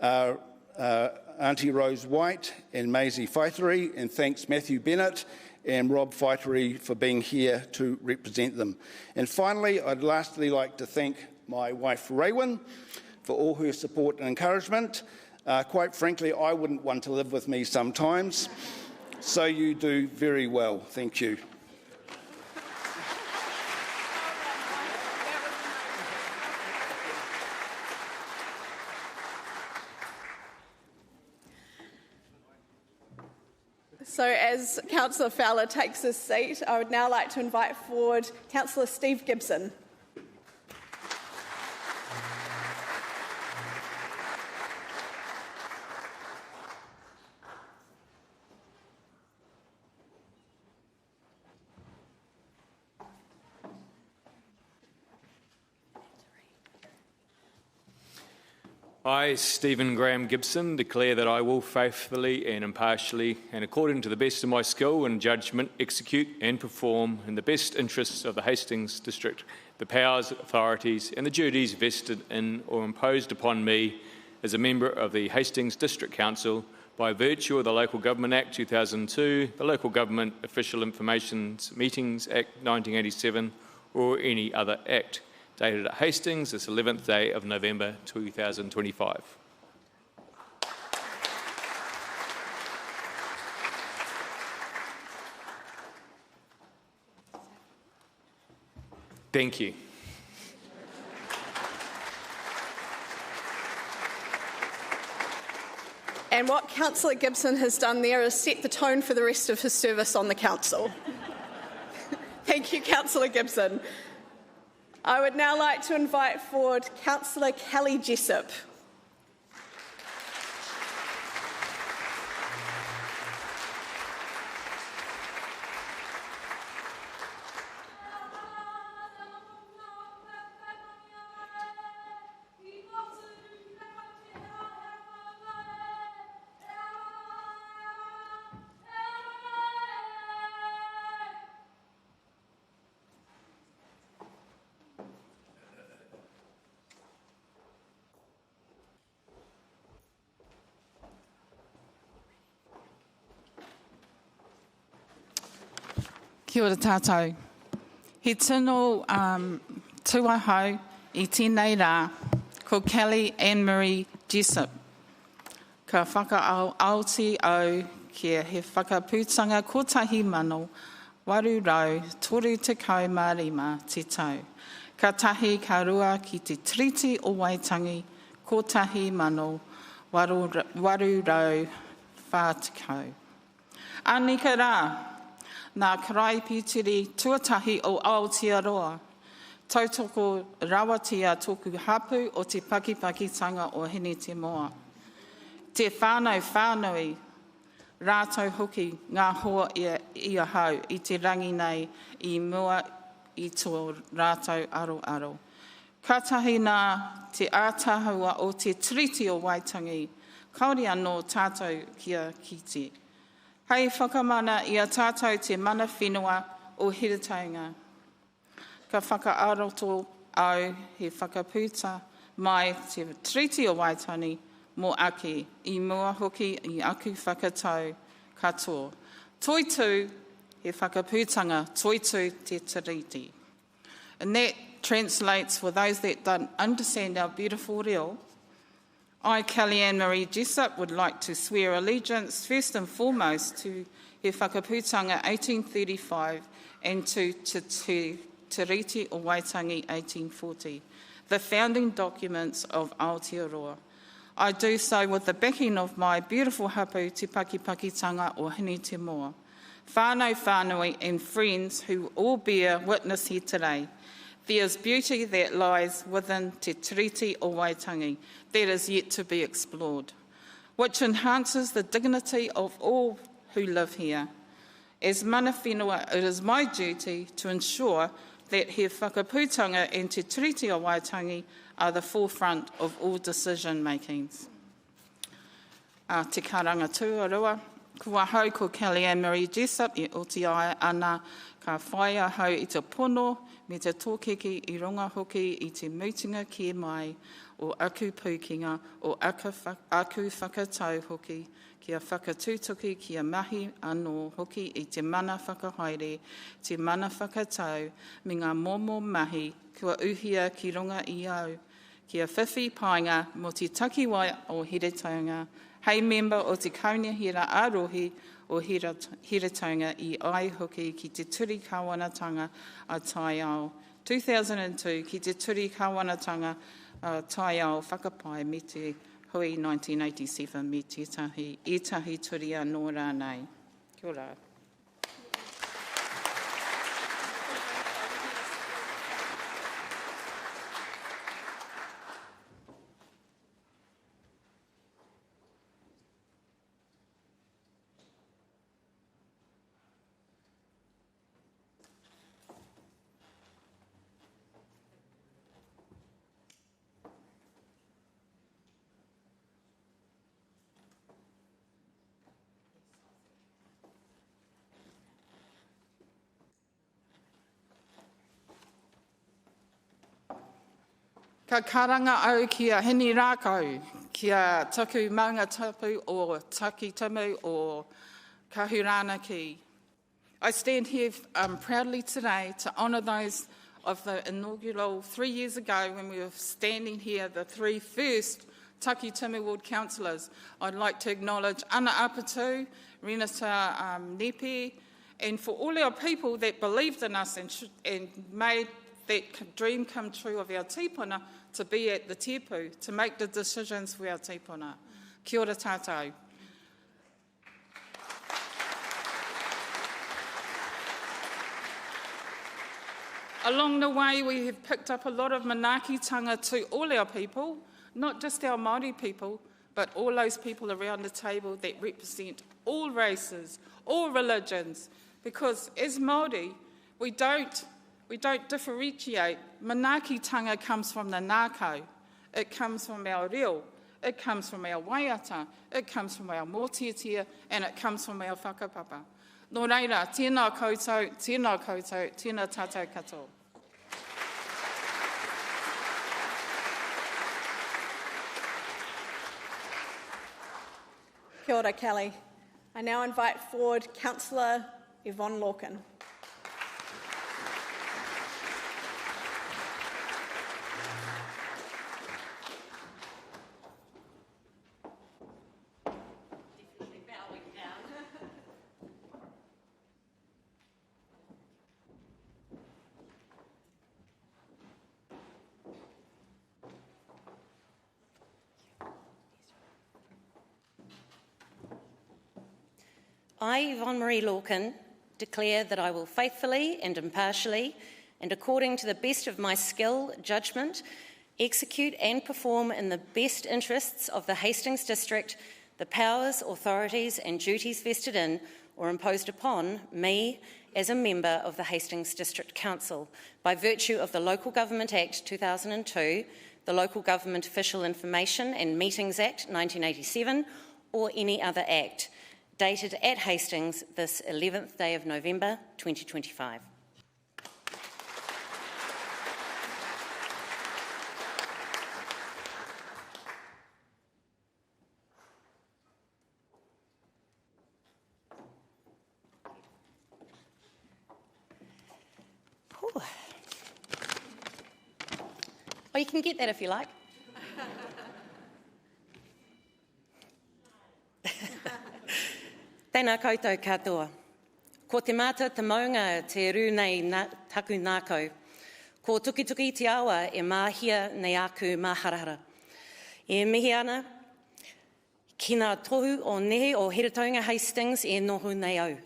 Auntie Rose White and Maisie Feitery, and thanks Matthew Bennett and Rob Feitery for being here to represent them. And finally, I'd lastly like to thank my wife Raywin for all her support and encouragement. Quite frankly, I wouldn't want to live with me sometimes, so you do very well. Thank you. So as Councillor Fowler takes his seat, I would now like to invite forward Councillor Steve Gibson. I, Stephen Graham Gibson, declare that I will faithfully and impartially and according to the best of my skill and judgment execute and perform in the best interests of the Hastings District the powers, authorities and the duties vested in or imposed upon me as a member of the Hastings District Council by virtue of the Local Government Act 2002, the Local Government Official Information Meetings Act 1987 or any other act. Dated at Hastings, this 11th day of November 2025. Thank you. And what Councillor Gibson has done there is set the tone for the rest of his service on the council. Thank you, Councillor Gibson. I would now like to invite forward Councillor Kelly Jessup. Kia ora tātou. He tino tuahau I tēnei rā, ko Kelly Anne-Marie Jessup. Ka whakaauti au kia he whakapūtanga kotahi mano, waru rau, toru te kau marima te tau. Ka tahi ka rua ki te triti o Waitangi, kotahi mano, waru rau, whātikau. Anika rā, nā karai pitiri tuatahi o Aotearoa, tautoko rawatia tōku hapu o te pakipakitanga o Hene te Moa. Te whānui, rātou hoki ngā hoa ia hau I te rangi nei I mua i tō rātou aro. Katahi nā te ātahua o te tiriti o Waitangi, kaore anō tātou kia kite. Hei whakamana i a tātou te mana whenua o Heretaunga. Ka whakaaroto au he whakapūta mai te tiriti o Waitangi mō ake i mua hoki i aku whakatau katoa. Toitu he whakapūtanga, toitu te tiriti. And that translates, for those that don't understand our beautiful reo, I, Kellyanne Marie Jessup, would like to swear allegiance first and foremost to he whakapūtanga 1835 and to Te Tiriti o Waitangi 1840, the founding documents of Aotearoa. I do so with the backing of my beautiful hapu Te Pakipakitanga o Hini Te Moa, whānau whānui and friends who all bear witness here today. There is beauty that lies within Te Tiriti o Waitangi that is yet to be explored, which enhances the dignity of all who live here. As mana whenua, it is my duty to ensure that he whakapūtanga and Te Tiriti o Waitangi are the forefront of all decision makings. Te karanga tuarua, kua hau ko Kellyanne Marie Jessup i oti ai ana ka whaia hau i te pono me te tōkeke i runga hoki i te mutinga ki mai o aku pūkinga o aku whakatau hoki kia whakatūtuki kia mahi anō hoki i te mana whakahaere, te mana whakatau me ngā momo mahi kua uhia ki runga i au, kia whiwhi painga mo te takiwai o Heretaunga, hei member o te kaunihira ārohi o Heretaunga i ai hoki ki te turi kāwanatanga a tai ao. 2002 ki te turi kāwanatanga a tai ao whakapai me te hui 1987 me etahi turi anō rānei. Kia ora. Ka karanga au kia hini rākau, kia taku maunga tapu o taki tamu o kahurana. I stand here proudly today to honour those of the inaugural 3 years ago when we were standing here, the three first Taki Timu Ward councillors. I'd like to acknowledge Ana Apatu, Renata Nepe, and for all our people that believed in us and made that dream come true of our tipuna to be at the tepu, to make the decisions for our tipuna. Kia ora tātou. Along the way, we have picked up a lot of manaakitanga to all our people, not just our Māori people, but all those people around the table that represent all races, all religions, because as Māori, we don't differentiate. Manaakitanga comes from the ngākau, it comes from our reo, it comes from our waiata, it comes from our mōtiatia, and it comes from our whakapapa. Nō reira, tēnā koutou, tēnā tātou katoa. Kia ora, Kelly. I now invite forward Councillor Yvonne Lorcan. I, Yvonne Marie Lorcan, declare that I will faithfully and impartially, and according to the best of my skill, judgment, execute and perform in the best interests of the Hastings District the powers, authorities and duties vested in or imposed upon me as a member of the Hastings District Council by virtue of the Local Government Act 2002, the Local Government Official Information and Meetings Act 1987, or any other act, dated at Hastings this 11th day of November 2025. Well, you can get that if you like. Tēnā koutou katoa. Ko te mata te maunga te ru nei taku nākau. Ko tukituki te awa e māhia nei aku māharahara. E mihi ana, ki ngā tohu o nehe o Heretaunga Hastings e noho nei au.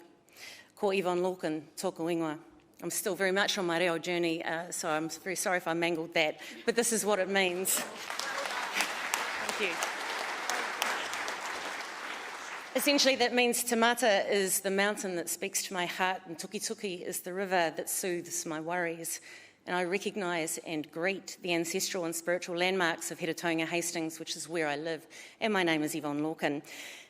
Ko Yvonne Lorcan, tōku ingoa. I'm still very much on my reo journey, so I'm very sorry if I mangled that, but this is what it means. Thank you. Essentially, that means Te Mata is the mountain that speaks to my heart, and Tukituki is the river that soothes my worries. And I recognise and greet the ancestral and spiritual landmarks of Heretaunga Hastings, which is where I live, and my name is Yvonne Lorcan.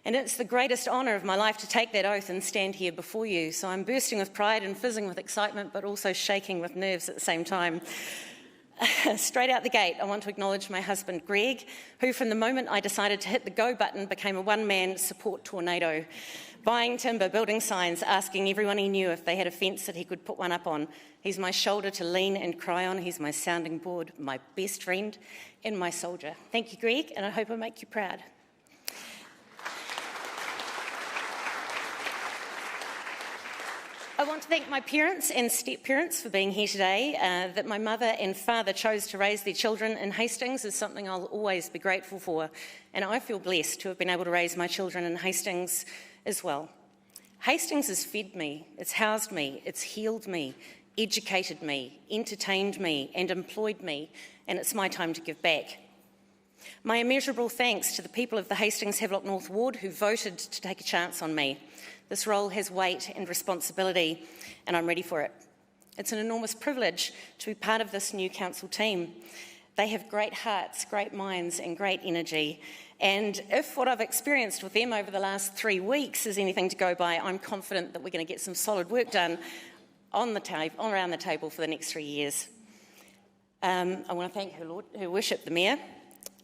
And it's the greatest honour of my life to take that oath and stand here before you. So I'm bursting with pride and fizzing with excitement, but also shaking with nerves at the same time. Straight out the gate, I want to acknowledge my husband, Greg, who from the moment I decided to hit the go button became a one-man support tornado, buying timber, building signs, asking everyone he knew if they had a fence that he could put one up on. He's my shoulder to lean and cry on. He's my sounding board, my best friend, and my soldier. Thank you, Greg, and I hope I make you proud. I want to thank my parents and step-parents for being here today. That my mother and father chose to raise their children in Hastings is something I'll always be grateful for, and I feel blessed to have been able to raise my children in Hastings as well. Hastings has fed me, it's housed me, it's healed me, educated me, entertained me, and employed me, and it's my time to give back. My immeasurable thanks to the people of the Hastings Havelock North Ward who voted to take a chance on me. This role has weight and responsibility, and I'm ready for it. It's an enormous privilege to be part of this new council team. They have great hearts, great minds, and great energy. And if what I've experienced with them over the last 3 weeks is anything to go by, I'm confident that we're going to get some solid work done around the table for the next 3 years. I want to thank Her Worship the Mayor,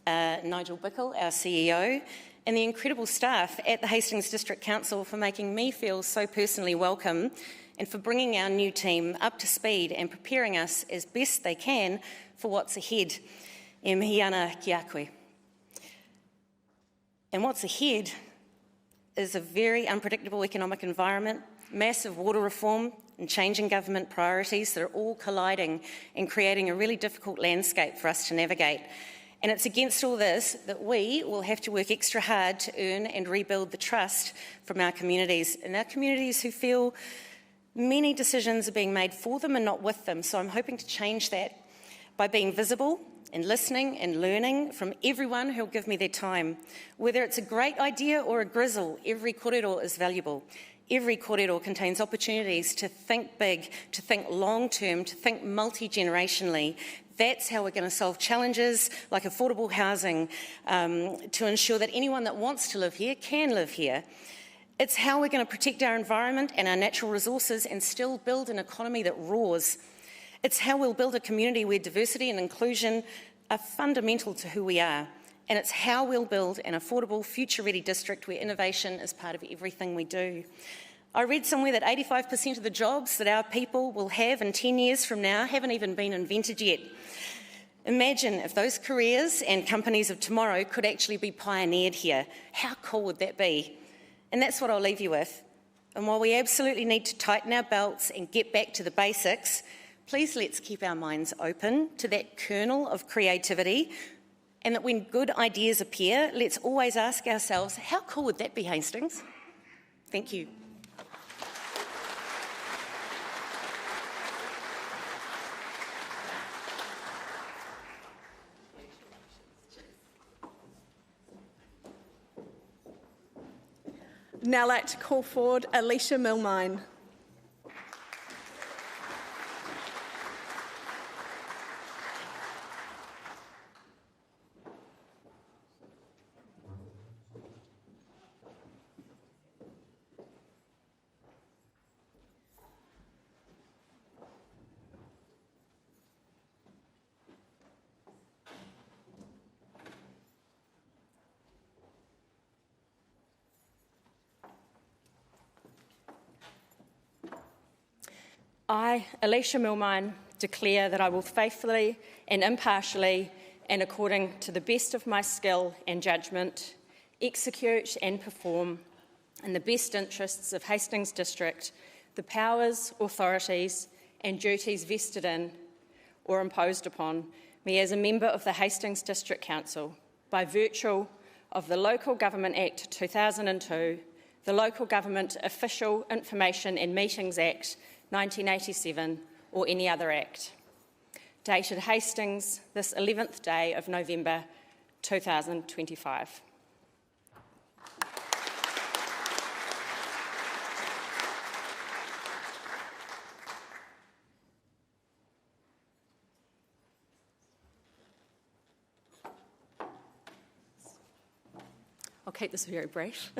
Nigel Bickle, our CEO, and the incredible staff at the Hastings District Council for making me feel so personally welcome and for bringing our new team up to speed and preparing us as best they can for what's ahead. E mihi ana ki a koe. And what's ahead is a very unpredictable economic environment, massive water reform and changing government priorities that are all colliding and creating a really difficult landscape for us to navigate. And it's against all this that we will have to work extra hard to earn and rebuild the trust from our communities, and our communities who feel many decisions are being made for them and not with them. So I'm hoping to change that by being visible and listening and learning from everyone who'll give me their time. Whether it's a great idea or a grizzle, every kōrero is valuable. Every kōrero contains opportunities to think big, to think long-term, to think multi-generationally. That's how we're going to solve challenges like affordable housing, to ensure that anyone that wants to live here can live here. It's how we're going to protect our environment and our natural resources and still build an economy that roars. It's how we'll build a community where diversity and inclusion are fundamental to who we are. And it's how we'll build an affordable, future-ready district where innovation is part of everything we do. I read somewhere that 85% of the jobs that our people will have in 10 years from now haven't even been invented yet. Imagine if those careers and companies of tomorrow could actually be pioneered here. How cool would that be? And that's what I'll leave you with. And while we absolutely need to tighten our belts and get back to the basics, please let's keep our minds open to that kernel of creativity, and that when good ideas appear, let's always ask ourselves, how cool would that be, Hastings? Thank you. Now I'd like to call forward Alicia Milmine. I, Alicia Milmine, declare that I will faithfully and impartially and according to the best of my skill and judgment execute and perform in the best interests of Hastings District the powers, authorities and duties vested in or imposed upon me as a member of the Hastings District Council by virtue of the Local Government Act 2002, the Local Government Official Information and Meetings Act 1987 or any other act. Dated Hastings, this 11th day of November 2025. I'll keep this very brief.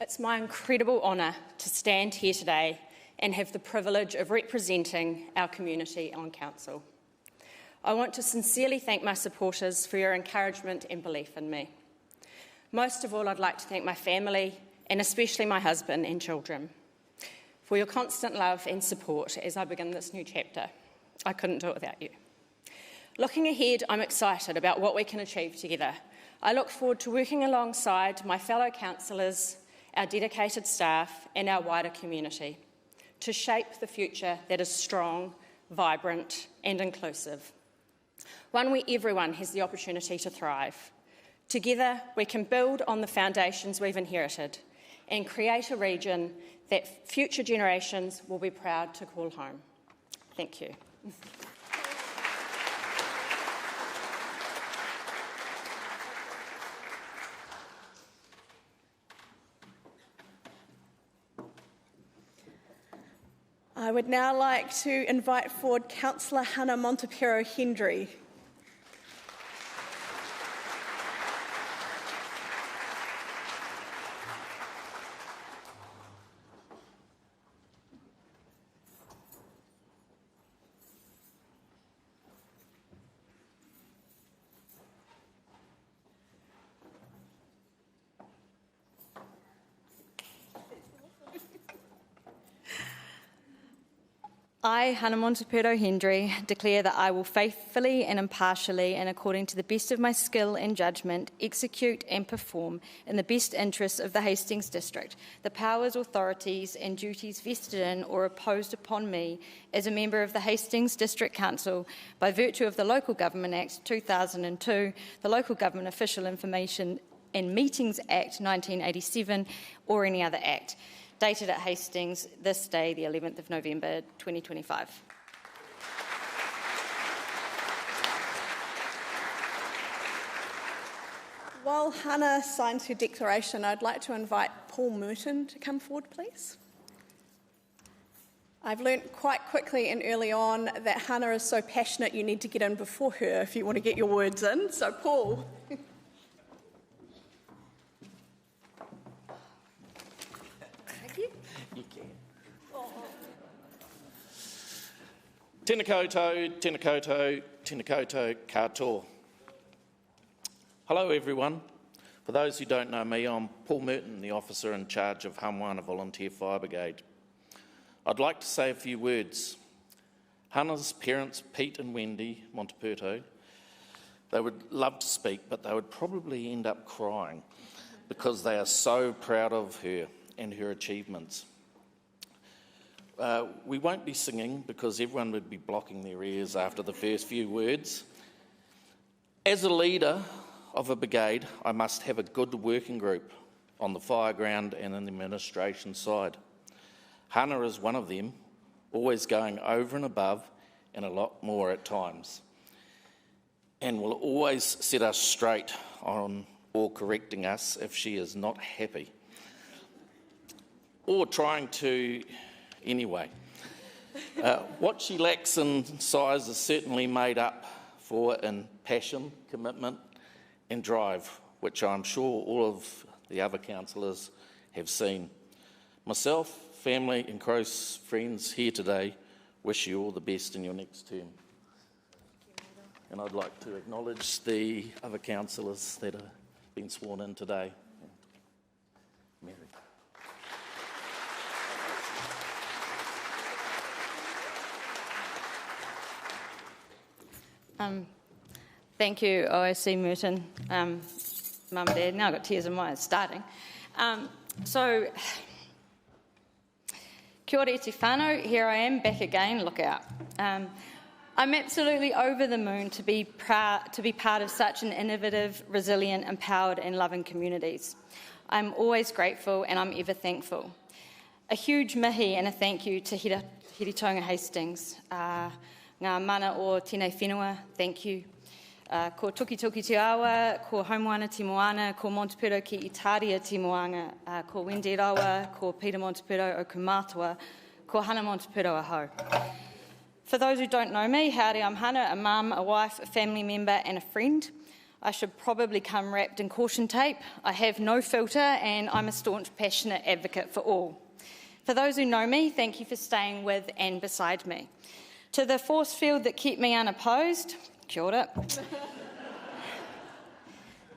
It's my incredible honour to stand here today and have the privilege of representing our community on Council. I want to sincerely thank my supporters for your encouragement and belief in me. Most of all, I'd like to thank my family and especially my husband and children for your constant love and support as I begin this new chapter. I couldn't do it without you. Looking ahead, I'm excited about what we can achieve together. I look forward to working alongside my fellow councillors, our dedicated staff and our wider community to shape the future that is strong, vibrant and inclusive. One where everyone has the opportunity to thrive. Together, we can build on the foundations we've inherited and create a region that future generations will be proud to call home. Thank you. I would now like to invite forward Councillor Hannah Montepero Hendry. I, Hannah Montepero Hendry, declare that I will faithfully and impartially and according to the best of my skill and judgment execute and perform in the best interests of the Hastings District the powers, authorities and duties vested in or imposed upon me as a member of the Hastings District Council by virtue of the Local Government Act 2002, the Local Government Official Information and Meetings Act 1987 or any other act. Dated at Hastings this day, the 11th of November 2025. While Hannah signs her declaration, I'd like to invite Paul Merton to come forward, please. I've learnt quite quickly and early on that Hannah is so passionate you need to get in before her if you want to get your words in. So, Paul. Tēnā koutou, tēnā koutou, tēnā koutou katoa. Hello everyone. For those who don't know me, I'm Paul Merton, the officer in charge of Hamwana Volunteer Fire Brigade. I'd like to say a few words. Hannah's parents, Pete and Wendy Monteperto, they would love to speak, but they would probably end up crying because they are so proud of her and her achievements. We won't be singing because everyone would be blocking their ears after the first few words. As a leader of a brigade, I must have a good working group on the fire ground and in the administration side. Hannah is one of them, always going over and above and a lot more at times, and will always set us straight on or correcting us if she is not happy, or trying to anyway. What she lacks in size is certainly made up for in passion, commitment and drive, which I'm sure all of the other councillors have seen. Myself, family and close friends here today wish you all the best in your next term. And I'd like to acknowledge the other councillors that have been sworn in today. Mary. Thank you, OSC Merton. Mum and Dad, now I've got tears in my eyes starting. Kia ora te whānau, here I am back again, look out. I'm absolutely over the moon to be part of such an innovative, resilient, empowered and loving communities. I'm always grateful and I'm ever thankful. A huge mihi and a thank you to Hiritonga Hastings. Ngā mana o tēnei whenua, thank you. Ko Tuki Tuki Te Awa, ko Homoana Te Moana, ko Montepero ki Itaria Te Moanga, ko Wendy Rawa, ko Peter Montepero o Kumātua, ko Hana Montepero ahau. For those who don't know me, howdy, I'm Hana, a mum, a wife, a family member and a friend. I should probably come wrapped in caution tape. I have no filter and I'm a staunch, passionate advocate for all. For those who know me, thank you for staying with and beside me. To the force field that kept me unopposed, kia ora.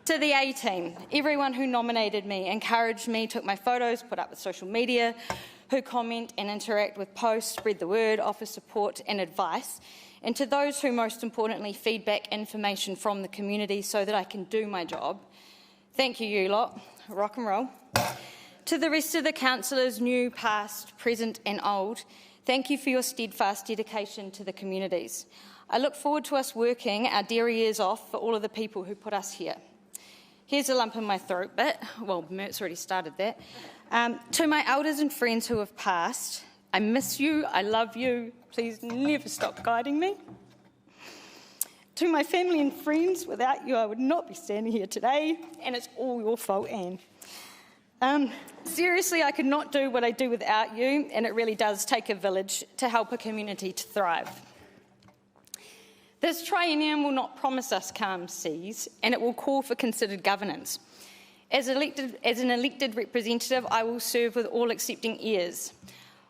To the A-team, everyone who nominated me, encouraged me, took my photos, put up with social media, who comment and interact with posts, spread the word, offer support and advice, and to those who most importantly feedback information from the community so that I can do my job. Thank you lot, rock and roll. To the rest of the councillors, new, past, present and old, thank you for your steadfast dedication to the communities. I look forward to us working our dairy ears off for all of the people who put us here. Here's a lump in my throat bit. Well, Mert's already started that. To my elders and friends who have passed, I miss you, I love you, please never stop guiding me. To my family and friends, without you I would not be standing here today, and it's all your fault, Anne. Seriously, I could not do what I do without you, and it really does take a village to help a community to thrive. This triennium will not promise us calm seas, and it will call for considered governance. As an elected representative, I will serve with all accepting ears.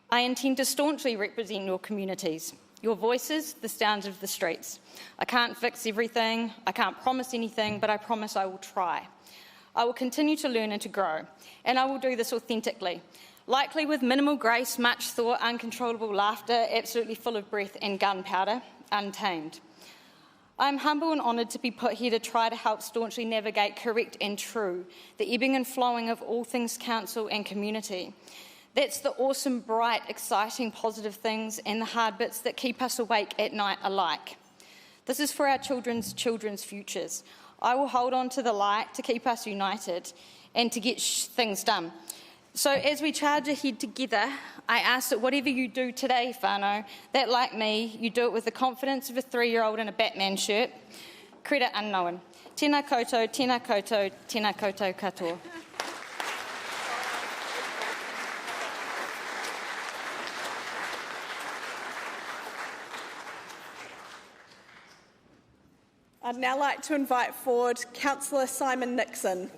I intend to staunchly represent your communities, your voices, the sounds of the streets. I can't fix everything, I can't promise anything, but I promise I will try. I will continue to learn and to grow, and I will do this authentically, likely with minimal grace, much thought, uncontrollable laughter, absolutely full of breath and gunpowder, untamed. I am humble and honoured to be put here to try to help staunchly navigate correct and true, the ebbing and flowing of all things council and community. That's the awesome, bright, exciting, positive things and the hard bits that keep us awake at night alike. This is for our children's futures. I will hold on to the light to keep us united and to get things done. So as we charge ahead together, I ask that whatever you do today, whānau, that like me, you do it with the confidence of a 3-year-old in a Batman shirt. Credit unknown. Tēnā koutou, tēnā koutou, tēnā koutou katoa. I'd now like to invite forward Councillor Simon Nixon.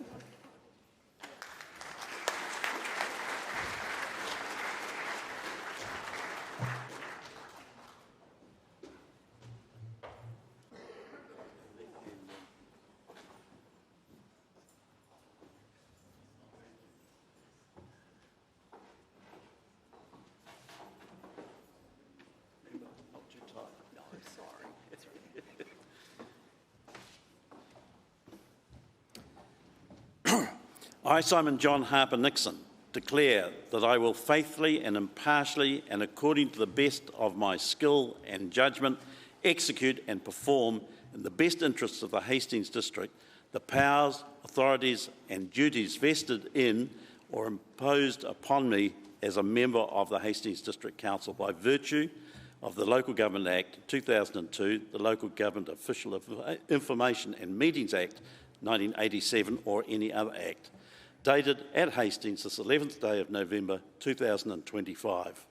I, Simon John Harper Nixon, declare that I will faithfully and impartially and according to the best of my skill and judgment execute and perform in the best interests of the Hastings District the powers, authorities and duties vested in or imposed upon me as a member of the Hastings District Council by virtue of the Local Government Act 2002, the Local Government Official Information and Meetings Act 1987 or any other act. Dated at Hastings this 11th day of November 2025.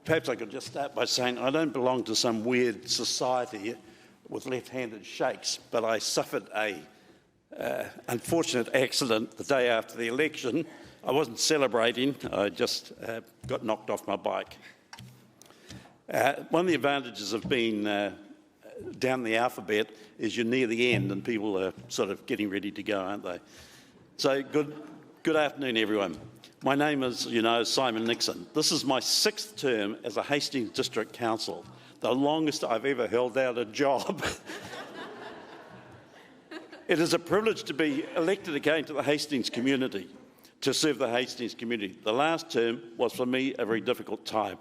Perhaps I could just start by saying I don't belong to some weird society with left-handed shakes, but I suffered a unfortunate accident the day after the election. I wasn't celebrating, I just got knocked off my bike. One of the advantages of being down the alphabet is you're near the end and people are sort of getting ready to go, aren't they? So good afternoon, everyone. My name is, Simon Nixon. This is my 6th term as a Hastings District Council, the longest I've ever held out a job. It is a privilege to be elected again to the Hastings community, to serve the Hastings community. The last term was for me a very difficult time,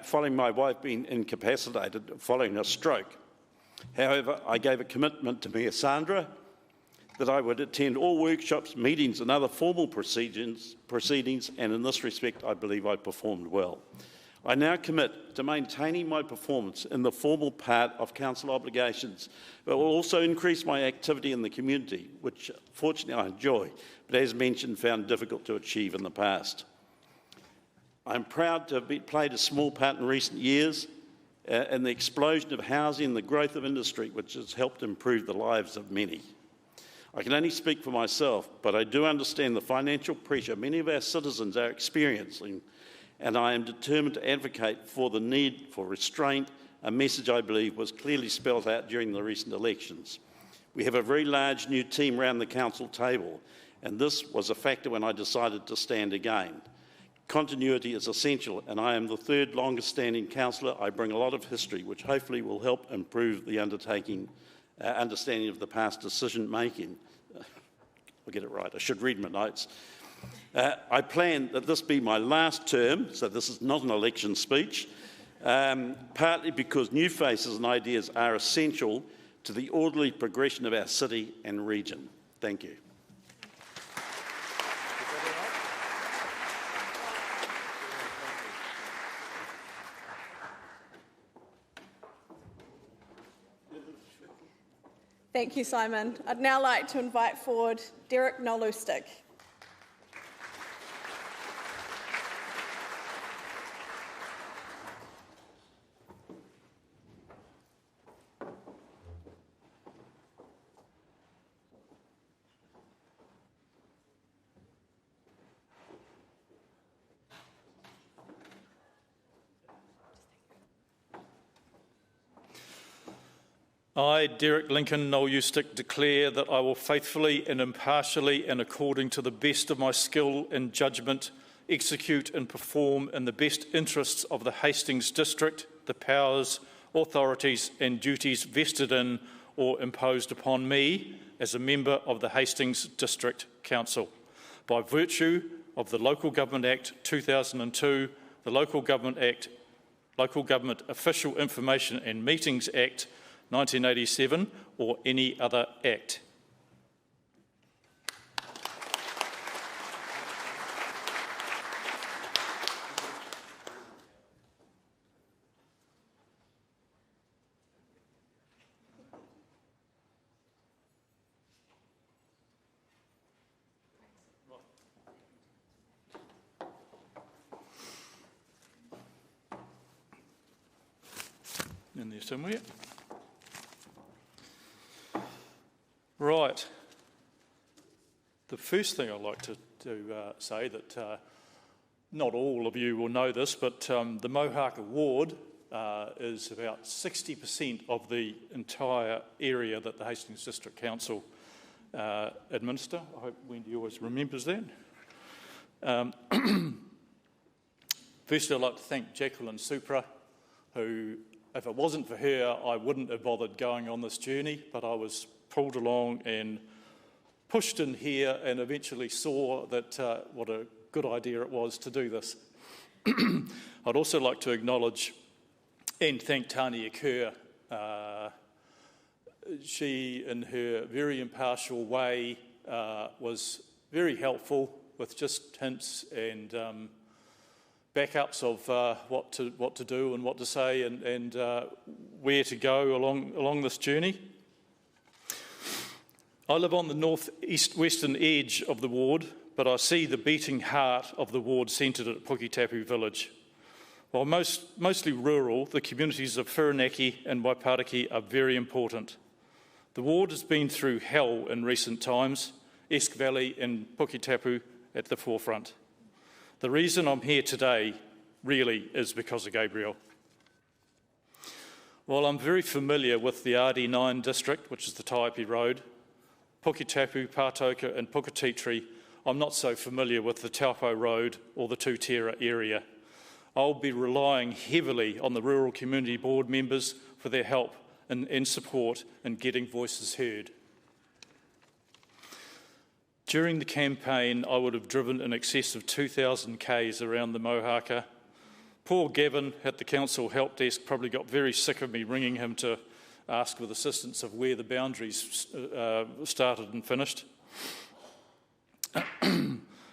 following my wife being incapacitated following a stroke. However, I gave a commitment to Mayor Sandra that I would attend all workshops, meetings and other formal proceedings, and in this respect I believe I performed well. I now commit to maintaining my performance in the formal part of council obligations, but will also increase my activity in the community, which fortunately I enjoy, but as mentioned found difficult to achieve in the past. I'm proud to have played a small part in recent years in the explosion of housing and the growth of industry, which has helped improve the lives of many. I can only speak for myself, but I do understand the financial pressure many of our citizens are experiencing, and I am determined to advocate for the need for restraint, a message I believe was clearly spelled out during the recent elections. We have a very large new team around the council table, and this was a factor when I decided to stand again. Continuity is essential, and I am the 3rd longest standing councillor. I bring a lot of history, which hopefully will help improve the understanding of the past decision making. I'll get it right, I should read my notes. I plan that this be my last term, so this is not an election speech, partly because new faces and ideas are essential to the orderly progression of our city and region. Thank you. Thank you, Simon. I'd now like to invite forward Derek Nolustick. I, Derek Lincoln Nolustick, declare that I will faithfully and impartially and according to the best of my skill and judgment execute and perform in the best interests of the Hastings District the powers, authorities and duties vested in or imposed upon me as a member of the Hastings District Council by virtue of the Local Government Act 2002, the Local Government Official Information and Meetings Act 1987 or any other act. In there somewhere. Right. The first thing I'd like to say that not all of you will know this, but the Mohawk Award is about 60% of the entire area that the Hastings District Council administer. I hope Wendy always remembers that. Firstly, I'd like to thank Jacqueline Supra, who, if it wasn't for her, I wouldn't have bothered going on this journey, but I was pulled along and pushed in here and eventually saw that what a good idea it was to do this. I'd also like to acknowledge and thank Tania Kerr. She, in her very impartial way, was very helpful with just hints and backups of what to do and what to say and where to go along this journey. I live on the north-western edge of the ward, but I see the beating heart of the ward centred at Puketapu village. While mostly rural, the communities of Whirinaki and Waipariki are very important. The ward has been through hell in recent times, Esk Valley and Puketapu at the forefront. The reason I'm here today really is because of Gabriel. While I'm very familiar with the RD9 district, which is the Taipi Road, Puketapu, Pātoka and Puketitri, I'm not so familiar with the Taupo Road or the Tūtera area. I'll be relying heavily on the Rural Community Board members for their help and support in getting voices heard. During the campaign, I would have driven in excess of 2,000 k's around the Mohaka. Poor Gavin at the council help desk probably got very sick of me ringing him to ask with assistance of where the boundaries started and finished.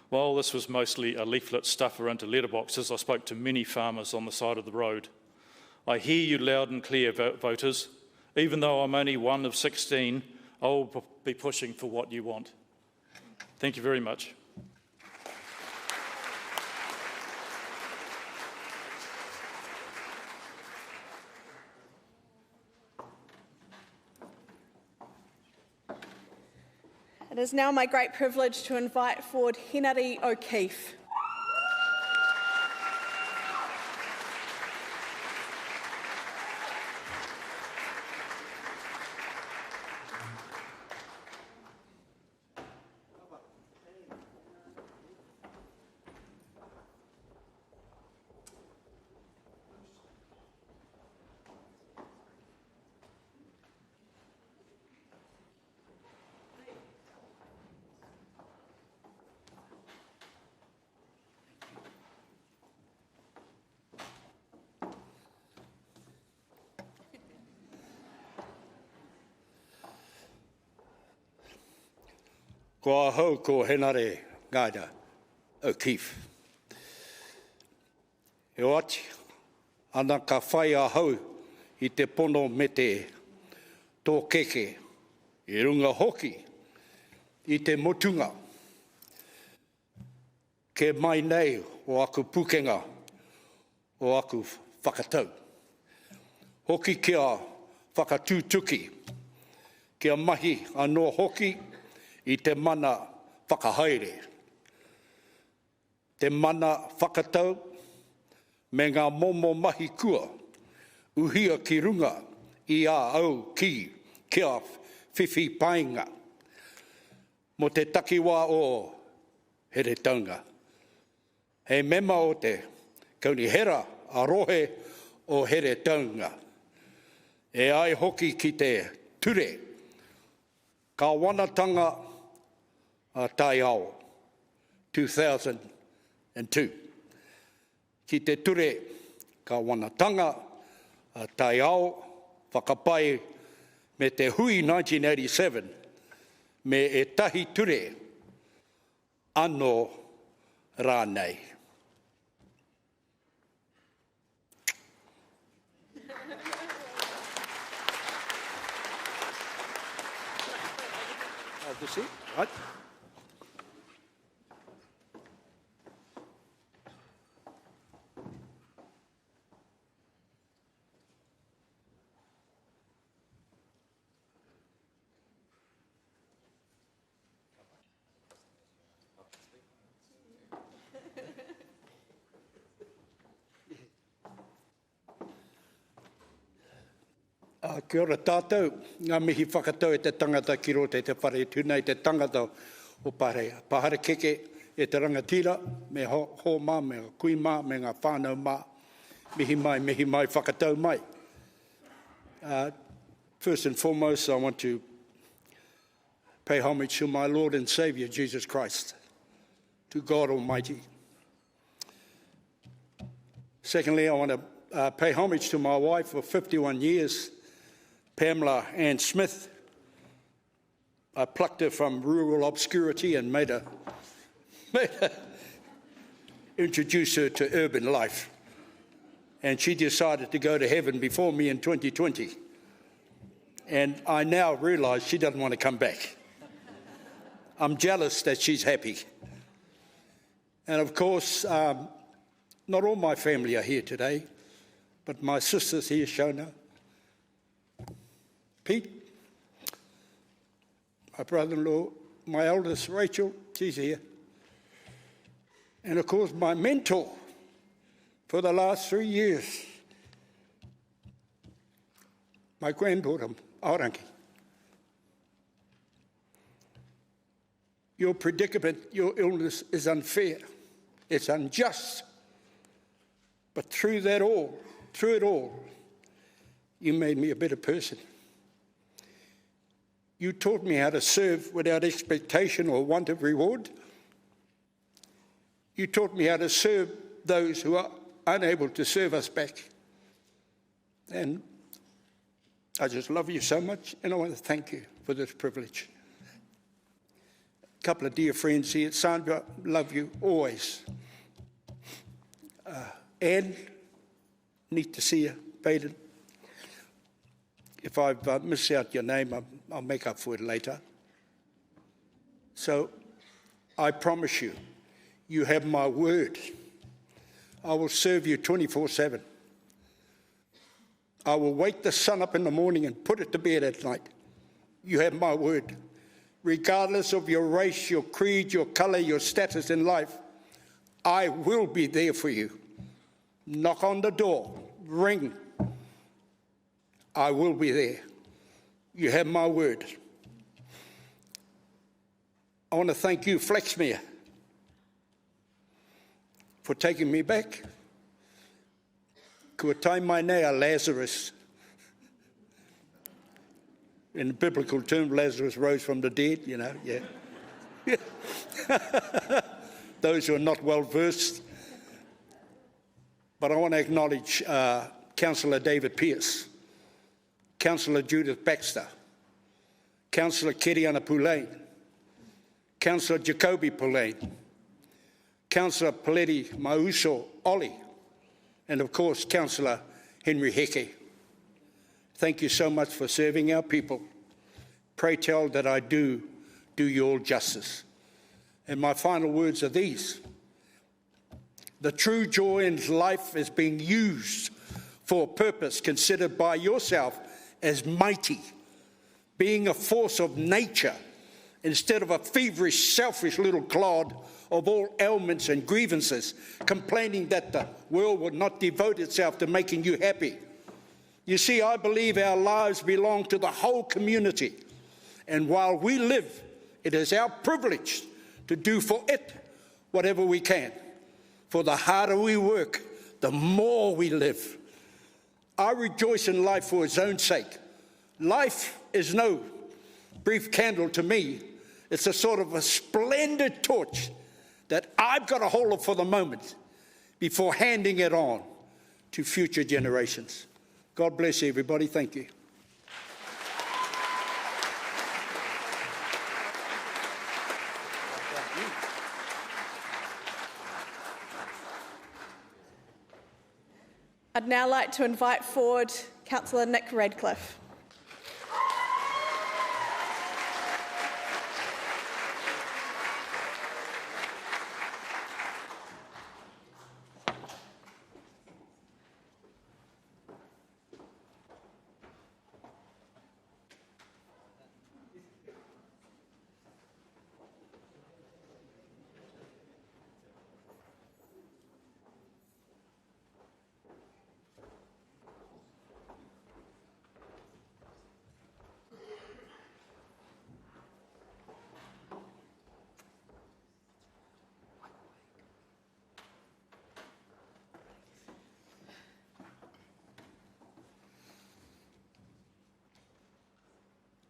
While this was mostly a leaflet stuffer into letterboxes, I spoke to many farmers on the side of the road. I hear you loud and clear, voters. Even though I'm only one of 16, I will be pushing for what you want. Thank you very much. It is now my great privilege to invite forward Henry O'Keefe. Ko ahau ko Henare Gaida O'Keefe. E ati, ana ka whai ahau I te pono me te tō keke, I runga hoki, I te motunga. Ke mai nei o aku pukenga, o aku whakatau. Hoki kia whakatūtuki, kia mahi anō hoki, I te mana whakahaere. Te mana whakatau, me ngā momo mahi kua, uhia ki runga, I a au ki, kia whiwhi painga. Mo te takiwā o here taunga. He mema o te kauni hera a rohe o here taunga. E ai hoki ki te ture, ka wanatanga a tai ao, 2002. Ki te ture ka wanatanga a tai ao, whakapai me te hui 1987, me e tahi ture anō rānei. Have a seat, right? Kia ora tātou, ngā mihi whakatau e te tangata ki rote te whare tūnei te tangata o Pārea. Pahare keke e te rangatira, me hō mā, me kui mā, me ngā whānau mā, mihi mai whakatau mai. First and foremost, I want to pay homage to my Lord and Saviour, Jesus Christ, to God Almighty. Secondly, I want to pay homage to my wife for 51 years, Pamela Ann Smith. I plucked her from rural obscurity and made her introduce her to urban life. And she decided to go to heaven before me in 2020. And I now realise she doesn't want to come back. I'm jealous that she's happy. And of course, not all my family are here today, but my sister's here, Shona. Pete, my brother-in-law, my eldest, Rachel, she's here. And of course, my mentor for the last 3 years, my granddaughter, Aorangi. Your predicament, your illness is unfair. It's unjust. But through it all, you made me a better person. You taught me how to serve without expectation or want of reward. You taught me how to serve those who are unable to serve us back. And I just love you so much, and I want to thank you for this privilege. A couple of dear friends here. Sandra, love you always. Anne, neat to see you. Baden. If I've missed out your name, I'll make up for it later. So I promise you, you have my word. I will serve you 24/7. I will wake the sun up in the morning and put it to bed at night. You have my word. Regardless of your race, your creed, your colour, your status in life, I will be there for you. Knock on the door, ring. I will be there. You have my word. I want to thank you, Flaxmere, for taking me back. Kua tai mai nei a Lazarus. In biblical terms, Lazarus rose from the dead, you know, yeah. Those who are not well versed. But I want to acknowledge Councillor David Pearce, Councillor Judith Baxter, Councillor Keriana Pulain, Councillor Jacoby Pulain, Councillor Paleri Mauso Oli, and of course, Councillor Henry Heke. Thank you so much for serving our people. Pray tell that I do you all justice. And my final words are these. The true joy in life is being used for a purpose considered by yourself as mighty, being a force of nature instead of a feverish, selfish little clod of all ailments and grievances, complaining that the world would not devote itself to making you happy. You see, I believe our lives belong to the whole community. And while we live, it is our privilege to do for it whatever we can. For the harder we work, the more we live. I rejoice in life for its own sake. Life is no brief candle to me. It's a sort of a splendid torch that I've got a hold of for the moment before handing it on to future generations. God bless you, everybody. Thank you. I'd now like to invite forward Councillor Nick Radcliffe.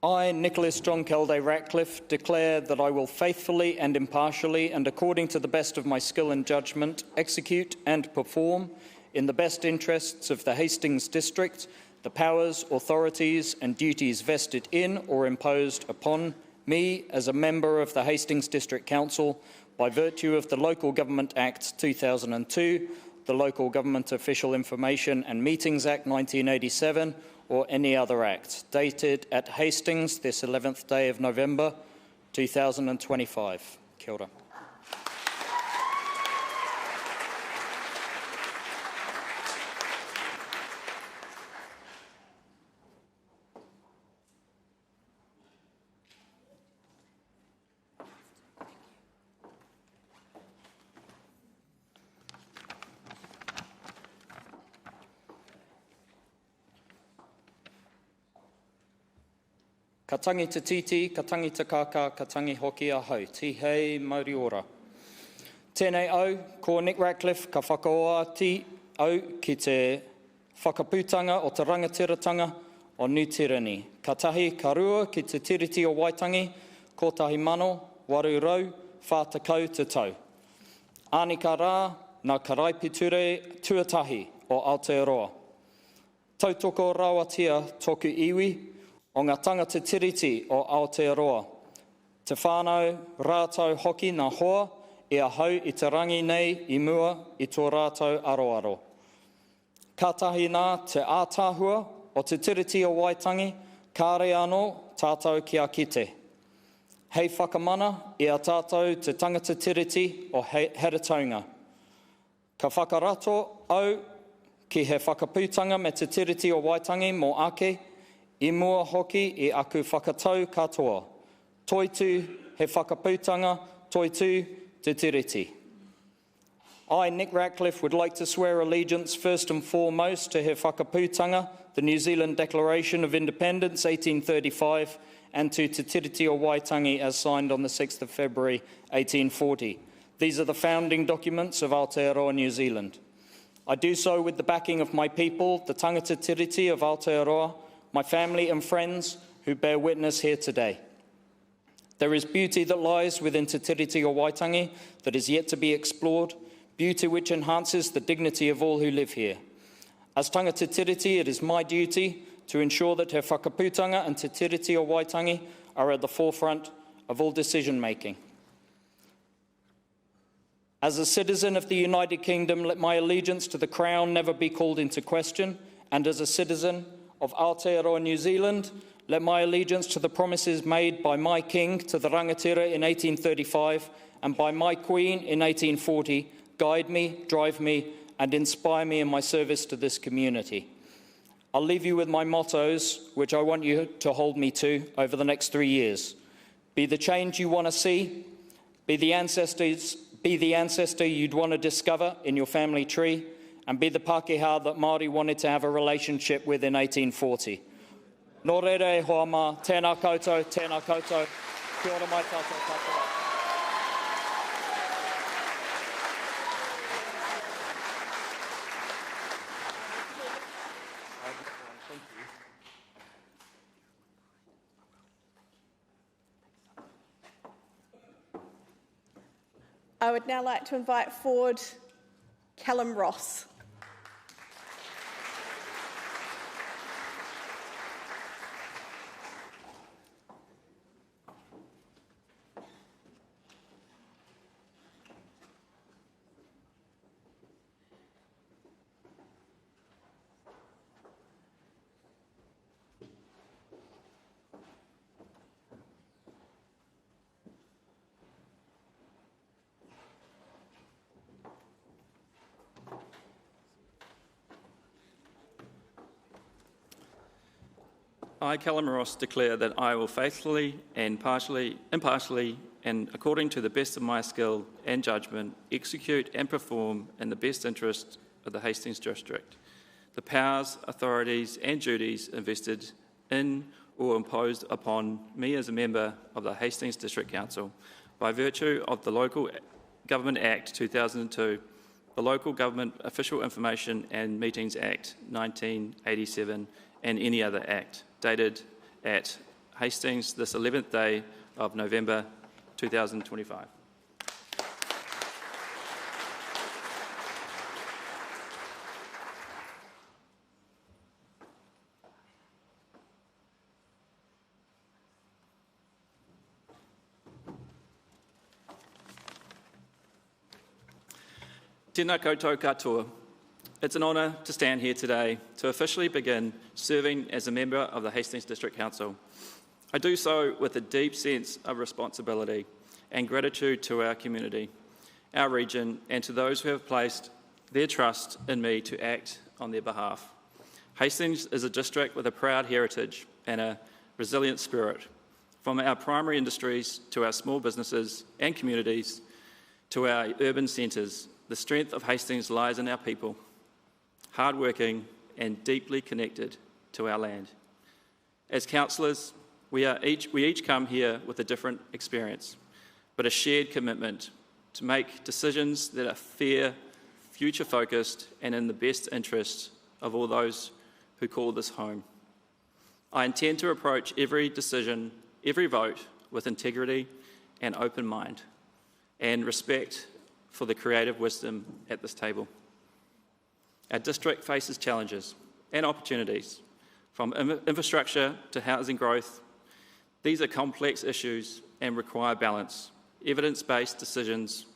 I, Nicholas John Calday Ratcliffe, declare that I will faithfully and impartially and according to the best of my skill and judgment execute and perform, in the best interests of the Hastings District, the powers, authorities and duties vested in or imposed upon me as a member of the Hastings District Council by virtue of the Local Government Act 2002, the Local Government Official Information and Meetings Act 1987, or any other act, dated at Hastings this 11th day of November 2025. Kia ora. Ka tangi te titi, ka tangi te kaka, ka tangi hoki a hau. Tihei mauri ora. Tēnei au, ko Nick Ratcliffe ka whakaoati au ki te whakapūtanga o te rangatiratanga o New Tirani. Ka tahi ka rua ki te tiriti o Waitangi, kotahi mano, waru rau, whātakau te tau. Ānika rā, nā karaipiture tuatahi o Aotearoa. Tautoko rawatia toku iwi o ngā tangata tiriti o Aotearoa. Te whānau rātau hoki nā hoa ia hau i te rangi nei i mua i tō rātau aroaro. Kātahi nā te ātāhua o te tiriti o Waitangi, kāre anō tātou ki a kite. Hei whakamana i a tātou te tangata tiriti o Heretaunga. Ka whakarato au ki he whakapūtanga me te tiriti o Waitangi mō ake, i mua hoki i aku whakatau katoa. Toitu he whakapūtanga, toitu te tiriti. I, Nick Ratcliffe, would like to swear allegiance first and foremost to he whakapūtanga, the New Zealand Declaration of Independence, 1835, and to Te Tiriti o Waitangi as signed on the 6th of February, 1840. These are the founding documents of Aotearoa, New Zealand. I do so with the backing of my people, the tangata tiriti of Aotearoa, my family and friends who bear witness here today. There is beauty that lies within Te Tiriti o Waitangi that is yet to be explored, beauty which enhances the dignity of all who live here. As tangata tiriti, it is my duty to ensure that He Whakapūtanga and Te Tiriti o Waitangi are at the forefront of all decision-making. As a citizen of the United Kingdom, let my allegiance to the Crown never be called into question, and as a citizen of Aotearoa, New Zealand, let my allegiance to the promises made by my King to the rangatira in 1835 and by my Queen in 1840 guide me, drive me, and inspire me in my service to this community. I'll leave you with my mottos, which I want you to hold me to over the next 3 years. Be the change you want to see, be the ancestor you'd want to discover in your family tree, and be the Pākehā that Māori wanted to have a relationship with in 1840. Nō reira e hoa mā, tēnā koutou, tēnā koutou, kia ora mai tātou katoa. I would now like to invite forward Callum Ross. I, Callum Ross, declare that I will faithfully and impartially, and according to the best of my skill and judgment, execute and perform in the best interest of the Hastings District the powers, authorities and duties invested in or imposed upon me as a member of the Hastings District Council by virtue of the Local Government Act 2002, the Local Government Official Information and Meetings Act 1987, and any other act, dated at Hastings this 11th day of November 2025. Tēnā koutou katoa. It's an honour to stand here today to officially begin serving as a member of the Hastings District Council. I do so with a deep sense of responsibility and gratitude to our community, our region, and to those who have placed their trust in me to act on their behalf. Hastings is a district with a proud heritage and a resilient spirit. From our primary industries to our small businesses and communities to our urban centres, the strength of Hastings lies in our people, hardworking and deeply connected to our land. As councillors, We each come here with a different experience, but a shared commitment to make decisions that are fair, future-focused, and in the best interest of all those who call this home. I intend to approach every decision, every vote, with integrity and open mind, and respect for the creative wisdom at this table. Our district faces challenges and opportunities, from infrastructure to housing growth. These are complex issues and require balance, evidence-based decisions,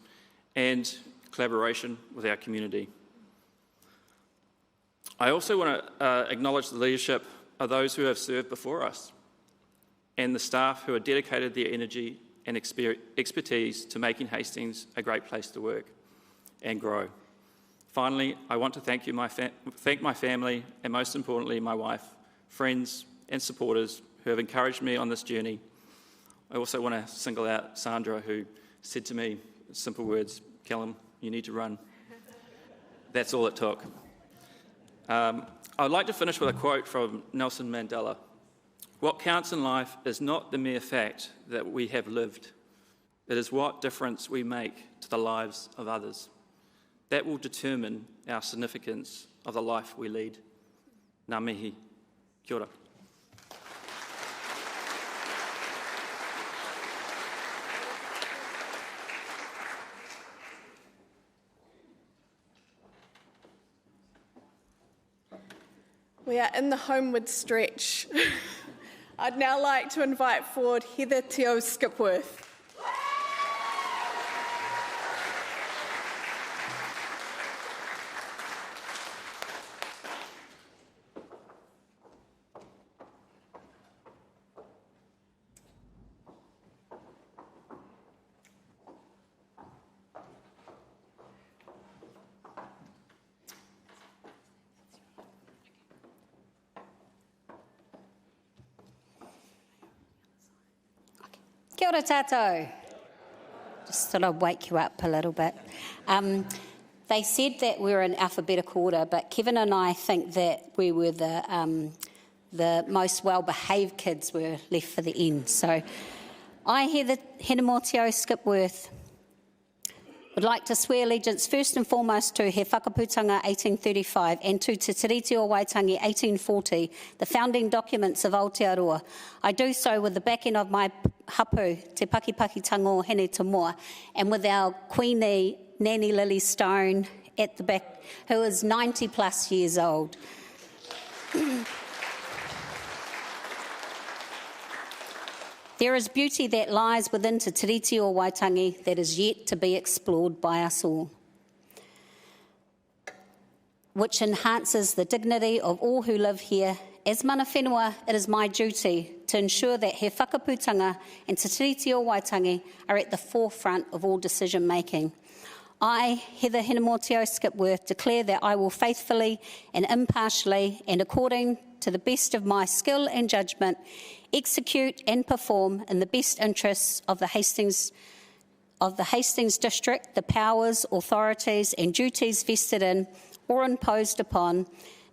and collaboration with our community. I also want to acknowledge the leadership of those who have served before us and the staff who have dedicated their energy and expertise to making Hastings a great place to work and grow. Finally, I want to thank my family, and most importantly, my wife, friends and supporters who have encouraged me on this journey. I also want to single out Sandra, who said to me, simple words, "Callum, you need to run." That's all it took. I'd like to finish with a quote from Nelson Mandela. "What counts in life is not the mere fact that we have lived. It is what difference we make to the lives of others. That will determine our significance of the life we lead." Ngā mihi. Kia ora. We are in the homeward stretch. I'd now like to invite forward Heather Teo Skipworth. Kia ora tātou. Just thought I'd wake you up a little bit. They said that we were in alphabetical order, but Kevin and I think that we were the most well-behaved kids were left for the end. So I, Heather Henamotio Skipworth, would like to swear allegiance first and foremost to He Whakaputanga 1835 and to Te Tiriti o Waitangi 1840, the founding documents of Aotearoa. I do so with the backing of my hapu, Te Pakipaki Tango Hene Tomoa, and with our Queenie, Nanny Lily Stone, at the back, who is 90 plus years old. There is beauty that lies within Te Tiriti o Waitangi that is yet to be explored by us all, which enhances the dignity of all who live here. As mana whenua, it is my duty to ensure that He Whakaputanga and Te Tiriti o Waitangi are at the forefront of all decision making. I, Heather Henamotio Skipworth, declare that I will faithfully and impartially and according to the best of my skill and judgment execute and perform in the best interests of the Hastings District the powers, authorities and duties vested in or imposed upon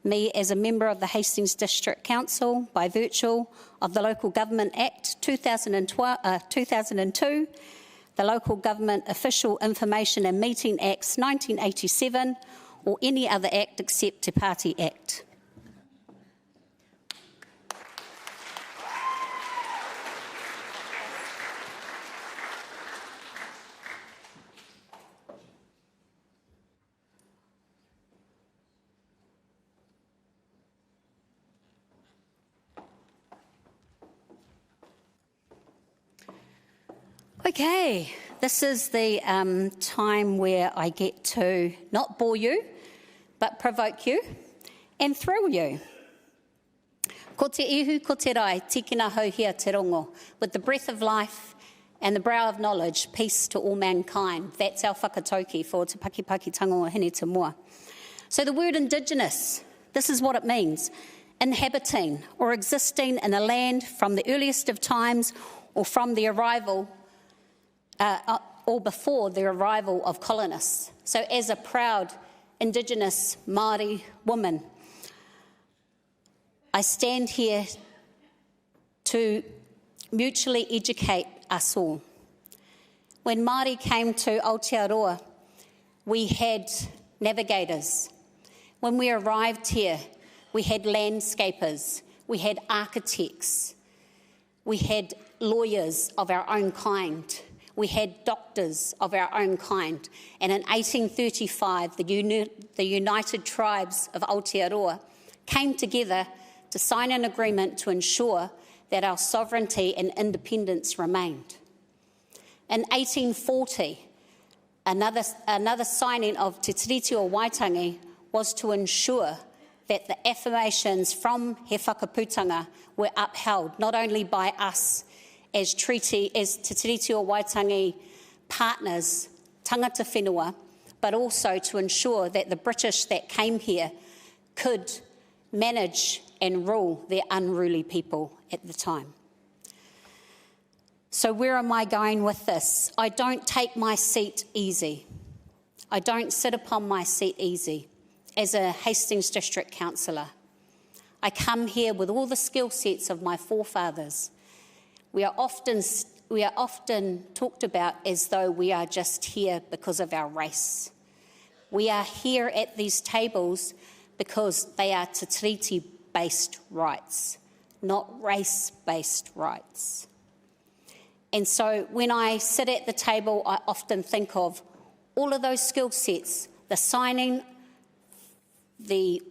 me as a member of the Hastings District Council by virtue of the Local Government Act 2002, the Local Government Official Information and Meeting Acts 1987, or any other act except Te Party Act. Okay, this is the time where I get to not bore you, but provoke you and thrill you. Ko te ihu, ko te rai, tikina hauhia te rongo. With the breath of life and the brow of knowledge, peace to all mankind. That's our whakatauki for Te Pakipaki Tango Hene Te Moa. So the word Indigenous, this is what it means. Inhabiting or existing in a land from the earliest of times or from the arrival or before the arrival of colonists. So as a proud Indigenous Māori woman, I stand here to mutually educate us all. When Māori came to Aotearoa, we had navigators. When we arrived here, we had landscapers, we had architects, we had lawyers of our own kind, we had doctors of our own kind. And in 1835, the United Tribes of Aotearoa came together to sign an agreement to ensure that our sovereignty and independence remained. In 1840, another signing of Te Tiriti o Waitangi was to ensure that the affirmations from He Whakaputanga were upheld, not only by us as Te Tiriti o Waitangi partners, tangata whenua, but also to ensure that the British that came here could manage and rule their unruly people at the time. So where am I going with this? I don't take my seat easy. I don't sit upon my seat easy as a Hastings District Councillor. I come here with all the skill sets of my forefathers. We are often talked about as though we are just here because of our race. We are here at these tables because they are Te Tiriti-based rights, not race-based rights. And so when I sit at the table, I often think of all of those skill sets, the signing, the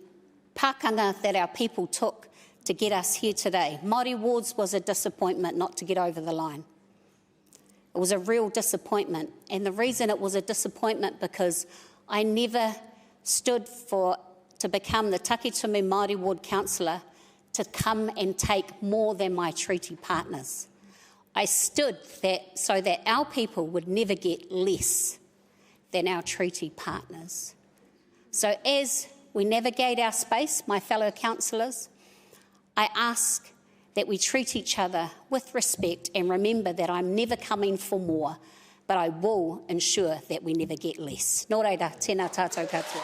pakanga that our people took to get us here today. Māori Wards was a disappointment not to get over the line. It was a real disappointment. And the reason it was a disappointment because I never stood to become the Takitumi Māori Ward councillor to come and take more than my treaty partners. I stood so that our people would never get less than our treaty partners. So as we navigate our space, my fellow councillors, I ask that we treat each other with respect and remember that I'm never coming for more, but I will ensure that we never get less. Nō reira, tēnā tātou katoa.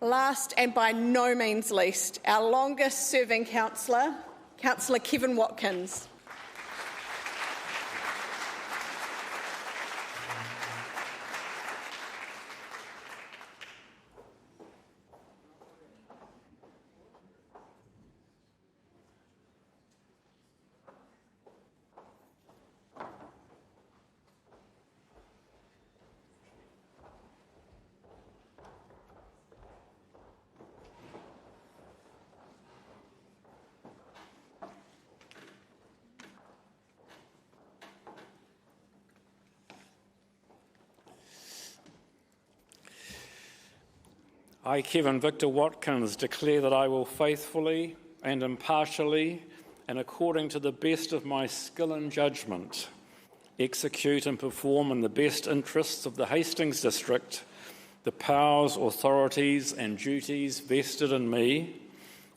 Last and by no means least, our longest serving councillor, Councillor Kevin Watkins. I, Kevin Victor Watkins, declare that I will faithfully and impartially and according to the best of my skill and judgment execute and perform in the best interests of the Hastings District the powers, authorities and duties vested in me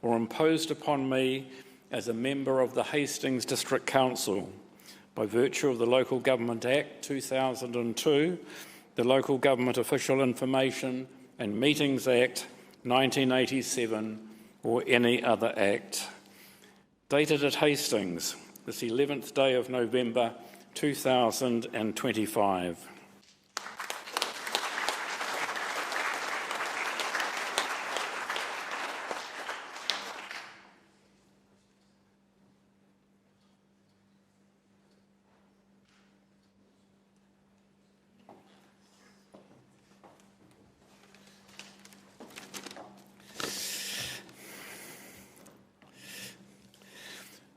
or imposed upon me as a member of the Hastings District Council by virtue of the Local Government Act 2002, the Local Government Official Information and Meetings Act 1987 or any other act. Dated at Hastings, this 11th day of November 2025.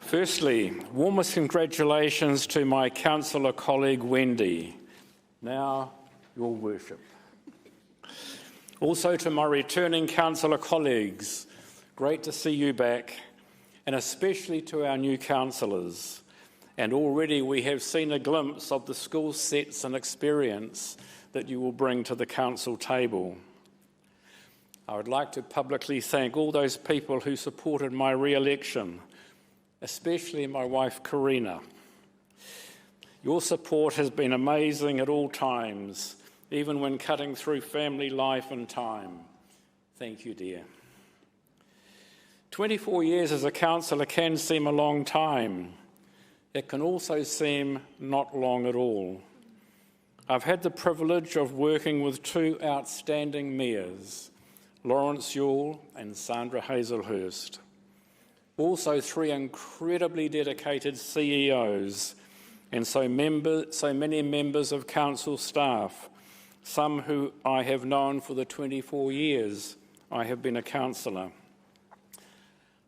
Firstly, warmest congratulations to my councillor colleague Wendy. Now, your worship. Also to my returning councillor colleagues, great to see you back, and especially to our new councillors. And already we have seen a glimpse of the skill sets and experience that you will bring to the council table. I would like to publicly thank all those people who supported my re-election, especially my wife, Karina. Your support has been amazing at all times, even when cutting through family life and time. Thank you, dear. 24 years as a councillor can seem a long time. It can also seem not long at all. I've had the privilege of working with two outstanding mayors, Lawrence Yule and Sandra Hazelhurst. Also 3 incredibly dedicated CEOs and so many members of council staff, some who I have known for the 24 years I have been a councillor.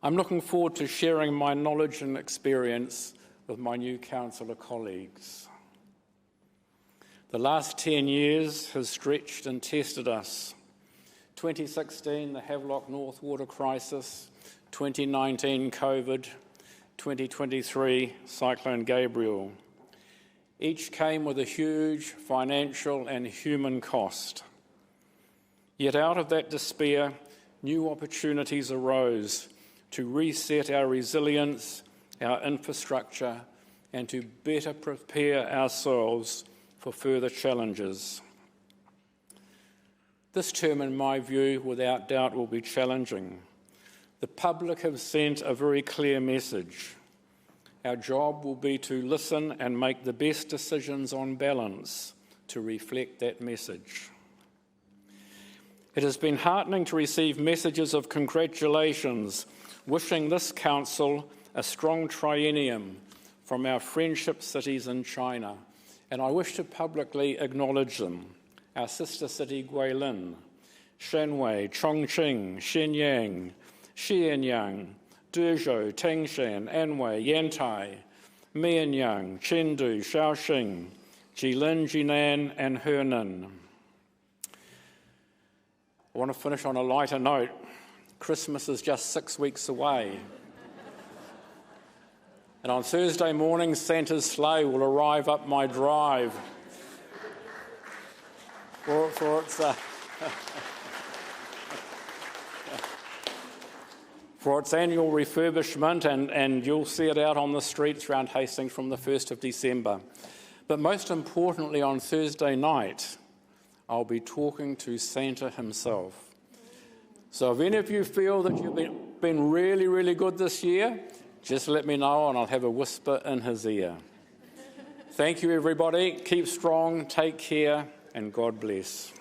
I'm looking forward to sharing my knowledge and experience with my new councillor colleagues. The last 10 years has stretched and tested us. 2016, the Havelock North water crisis, 2019, COVID, 2023, Cyclone Gabriel. Each came with a huge financial and human cost. Yet out of that despair, new opportunities arose to reset our resilience, our infrastructure, and to better prepare ourselves for further challenges. This term, in my view, without doubt will be challenging. The public have sent a very clear message. Our job will be to listen and make the best decisions on balance to reflect that message. It has been heartening to receive messages of congratulations, wishing this council a strong triennium from our friendship cities in China, and I wish to publicly acknowledge them. Our sister city Guilin, Shanwei, Chongqing, Shenyang, Xianyang, Dezhou, Tangshan, Anhui, Yantai, Mianyang, Chengdu, Shaoxing, Jilin, Jinan and Henan. I want to finish on a lighter note. Christmas is just 6 weeks away. And on Thursday morning, Santa's sleigh will arrive up my drive for its annual refurbishment, and you'll see it out on the streets around Hastings from the 1st of December. But most importantly, on Thursday night, I'll be talking to Santa himself. So if any of you feel that you've been really, really good this year, just let me know and I'll have a whisper in his ear. Thank you, everybody. Keep strong, take care, and God bless.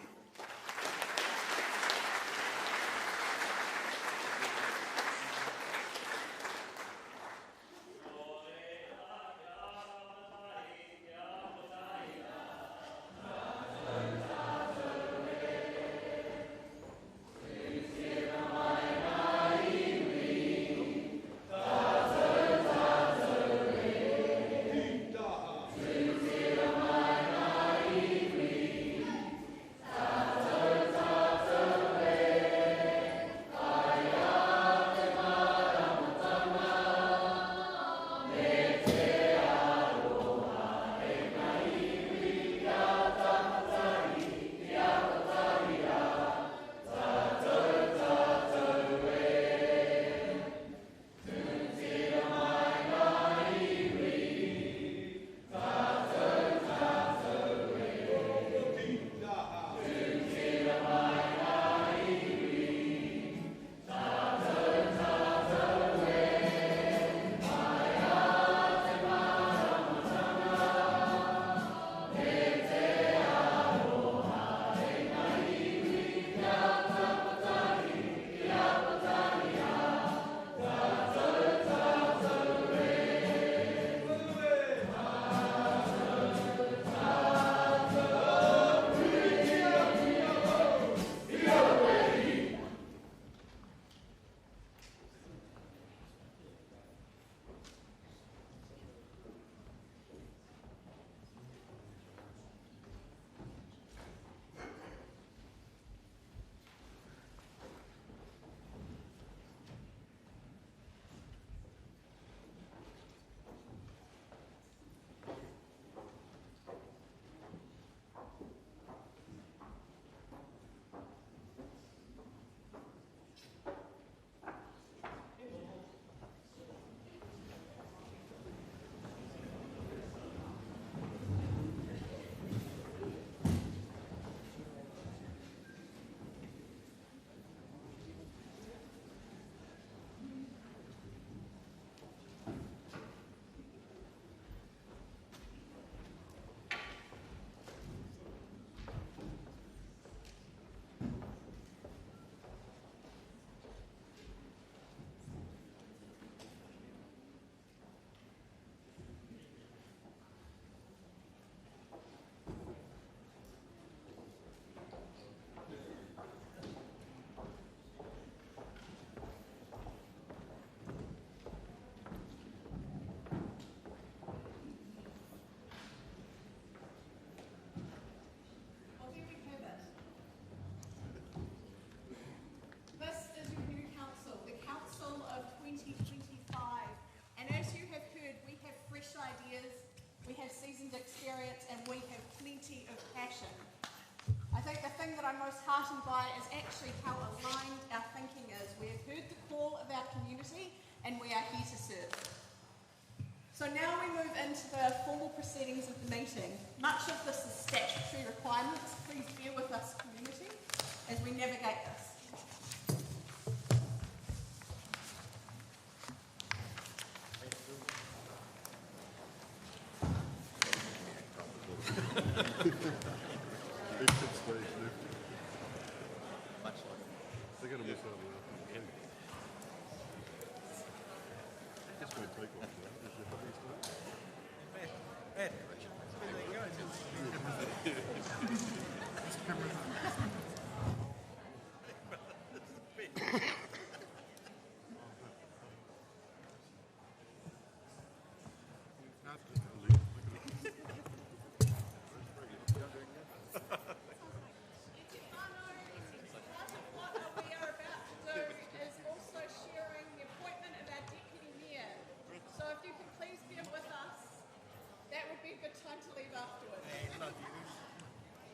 that I'm most heartened by is actually how aligned our thinking is. We have heard the call of our community and we are here to serve. So now we move into the formal proceedings of the meeting. Much of this is statutory requirements. Please bear with us, community, as we navigate this.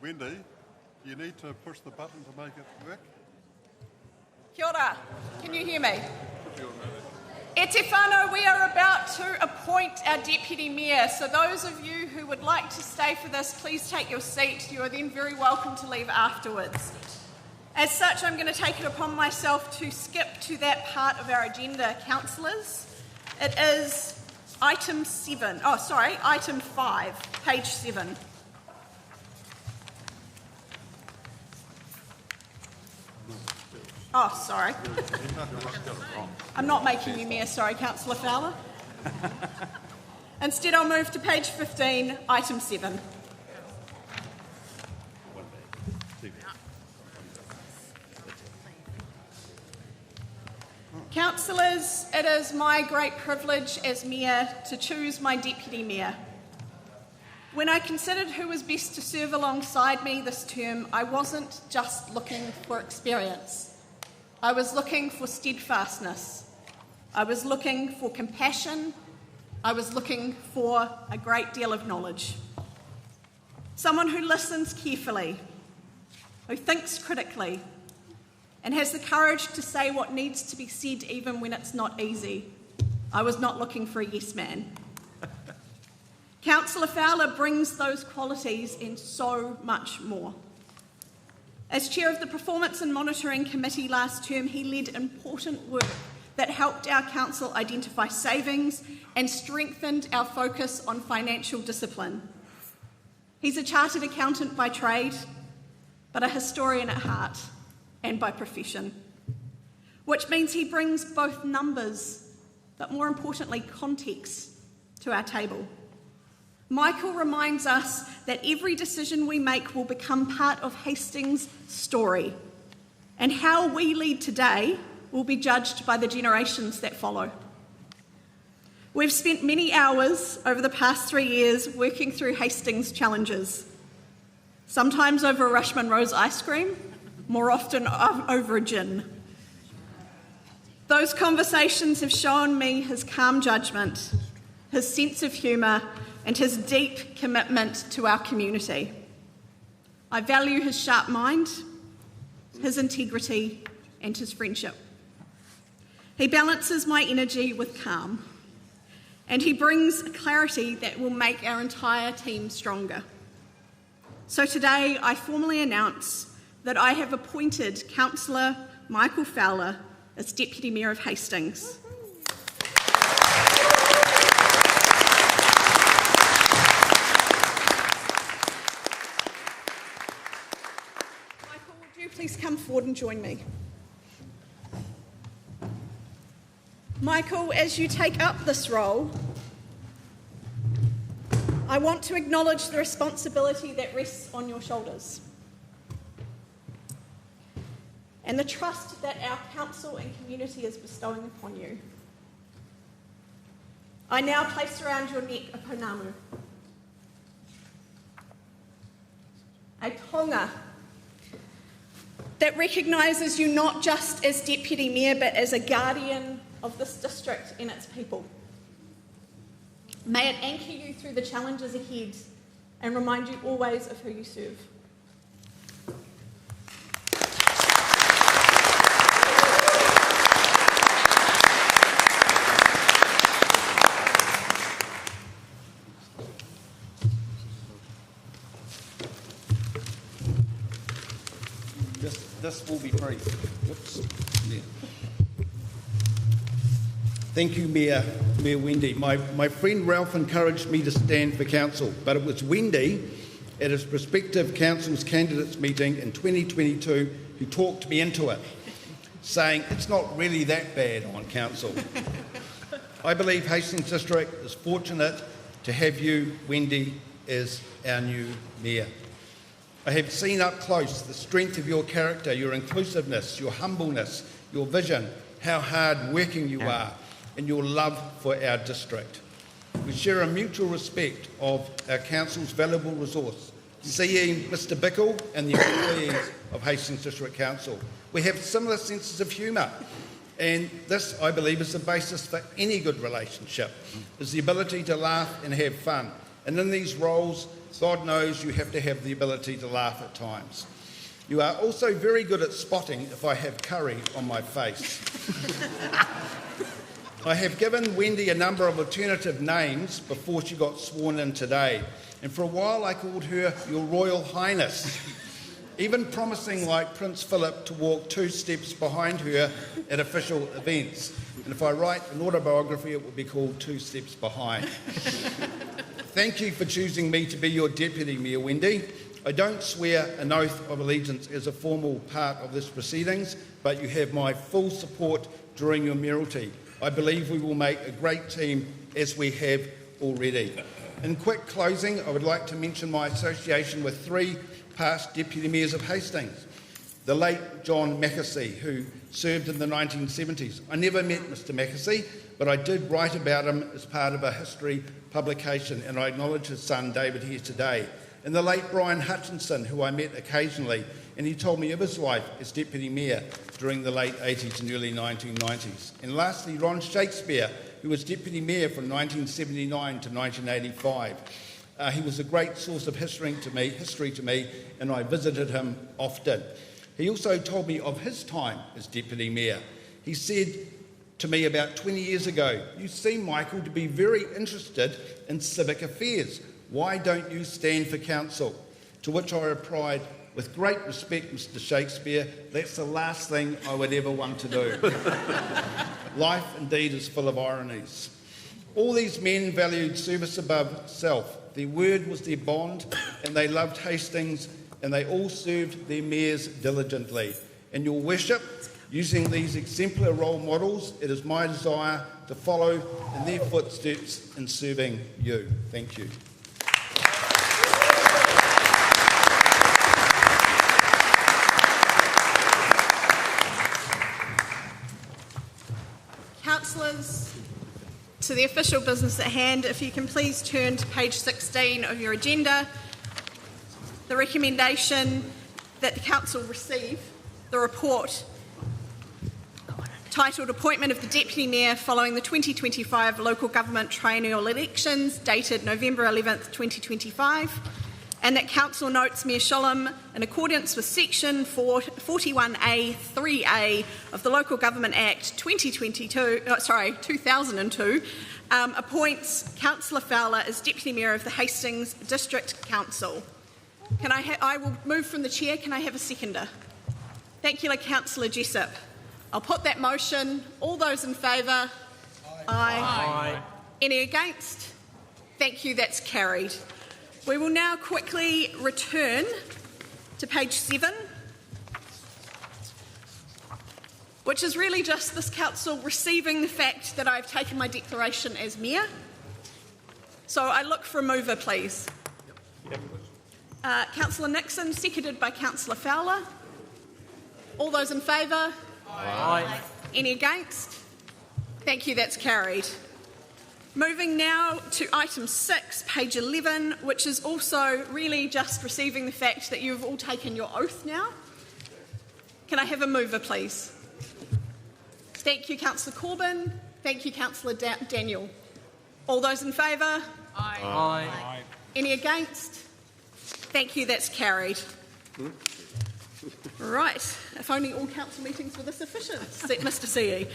Wendy, you need to push the button to make it work. Kia ora. Can you hear me? E te whānau, we are about to appoint our Deputy Mayor, so those of you who would like to stay for this, please take your seat. You are then very welcome to leave afterwards. As such, I'm going to take it upon myself to skip to that part of our agenda, councillors. It is item 5, page 7. Oh, sorry. I'm not making you mayor, sorry, Councillor Fowler. Instead, I'll move to page 15, item 7. Councillors, it is my great privilege as mayor to choose my deputy mayor. When I considered who was best to serve alongside me this term, I wasn't just looking for experience. I was looking for steadfastness. I was looking for compassion. I was looking for a great deal of knowledge. Someone who listens carefully, who thinks critically, and has the courage to say what needs to be said even when it's not easy. I was not looking for a yes man. Councillor Fowler brings those qualities and so much more. As chair of the Performance and Monitoring Committee last term, he led important work that helped our council identify savings and strengthened our focus on financial discipline. He's a chartered accountant by trade, but a historian at heart and by profession, which means he brings both numbers, but more importantly, context to our table. Michael reminds us that every decision we make will become part of Hastings' story, and how we lead today will be judged by the generations that follow. We've spent many hours over the past 3 years working through Hastings' challenges, sometimes over a Rushman Rose ice cream, more often over a gin. Those conversations have shown me his calm judgment, his sense of humour, and his deep commitment to our community. I value his sharp mind, his integrity, and his friendship. He balances my energy with calm, and he brings a clarity that will make our entire team stronger. So today, I formally announce that I have appointed Councillor Michael Fowler as Deputy Mayor of Hastings. Please come forward and join me. Michael, as you take up this role, I want to acknowledge the responsibility that rests on your shoulders and the trust that our council and community is bestowing upon you. I now place around your neck a pounamu, a tonga that recognises you not just as Deputy Mayor but as a guardian of this district and its people. May it anchor you through the challenges ahead and remind you always of who you serve. This will be brief. Whoops. Yeah. Thank you, Mayor Wendy. My friend Ralph encouraged me to stand for council, but it was Wendy at his prospective council's candidates meeting in 2022 who talked me into it, saying it's not really that bad on council. I believe Hastings District is fortunate to have you, Wendy, as our new mayor. I have seen up close the strength of your character, your inclusiveness, your humbleness, your vision, how hard working you are, and your love for our district. We share a mutual respect of our council's valuable resource, CE Mr Bickle and the employees of Hastings District Council. We have similar senses of humour, and this, I believe, is the basis for any good relationship, is the ability to laugh and have fun. And in these roles, God knows you have to have the ability to laugh at times. You are also very good at spotting if I have curry on my face. I have given Wendy a number of alternative names before she got sworn in today, and for a while I called her Your Royal Highness, even promising, like Prince Philip, to walk 2 steps behind her at official events. And if I write an autobiography, it will be called 2 Steps Behind. Thank you for choosing me to be your Deputy Mayor, Wendy. I don't swear an oath of allegiance as a formal part of this proceedings, but you have my full support during your mayoralty. I believe we will make a great team, as we have already. In quick closing, I would like to mention my association with 3 past Deputy Mayors of Hastings. The late John Mackesy, who served in the 1970s. I never met Mr Mackesy, but I did write about him as part of a history publication, and I acknowledge his son David here today. And the late Brian Hutchinson, who I met occasionally, and he told me of his life as Deputy Mayor during the late 80s and early 1990s. And lastly, Ron Shakespeare, who was Deputy Mayor from 1979 to 1985. He was a great source of history to me, and I visited him often. He also told me of his time as Deputy Mayor. He said to me about 20 years ago, "You seem, Michael, to be very interested in civic affairs. Why don't you stand for council?" To which I replied, "With great respect, Mr Shakespeare, that's the last thing I would ever want to do." Life indeed is full of ironies. All these men valued service above self. Their word was their bond, and they loved Hastings, and they all served their mayors diligently. And your worship, using these exemplar role models, it is my desire to follow in their footsteps in serving you. Thank you. Councillors, to the official business at hand, if you can please turn to page 16 of your agenda. The recommendation that the Council receive the report titled Appointment of the Deputy Mayor following the 2025 Local Government Triennial Elections, dated November 11th, 2025, and that Council notes Mayor Sholem, in accordance with Section 41A(3)(a) of the Local Government Act 2002, appoints Councillor Fowler as Deputy Mayor of the Hastings District Council. I will move from the chair. Can I have a seconder? Thank you, Councillor Jessup. I'll put that motion. All those in favour? Aye. Any against? Thank you, that's carried. We will now quickly return to page 7, which is really just this council receiving the fact that I've taken my declaration as mayor. So I look for a mover, please. Councillor Nixon, seconded by Councillor Fowler. All those in favour? Aye. Any against? Thank you, that's carried. Moving now to item 6, page 11, which is also really just receiving the fact that you've all taken your oath now. Can I have a mover, please? Thank you, Councillor Corbyn. Thank you, Councillor Daniel. All those in favour? Aye. Aye. Any against? Thank you, that's carried. Right, if only all council meetings were this efficient, Mr CE.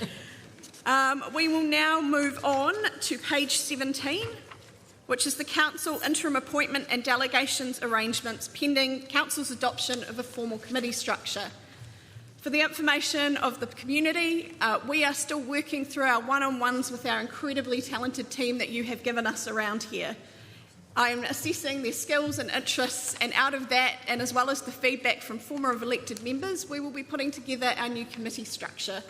We will now move on to page 17, which is the Council interim appointment and delegations arrangements pending Council's adoption of a formal committee structure. For the information of the community, we are still working through our one-on-ones with our incredibly talented team that you have given us around here. I am assessing their skills and interests, and out of that, and as well as the feedback from former elected members, we will be putting together our new committee structure.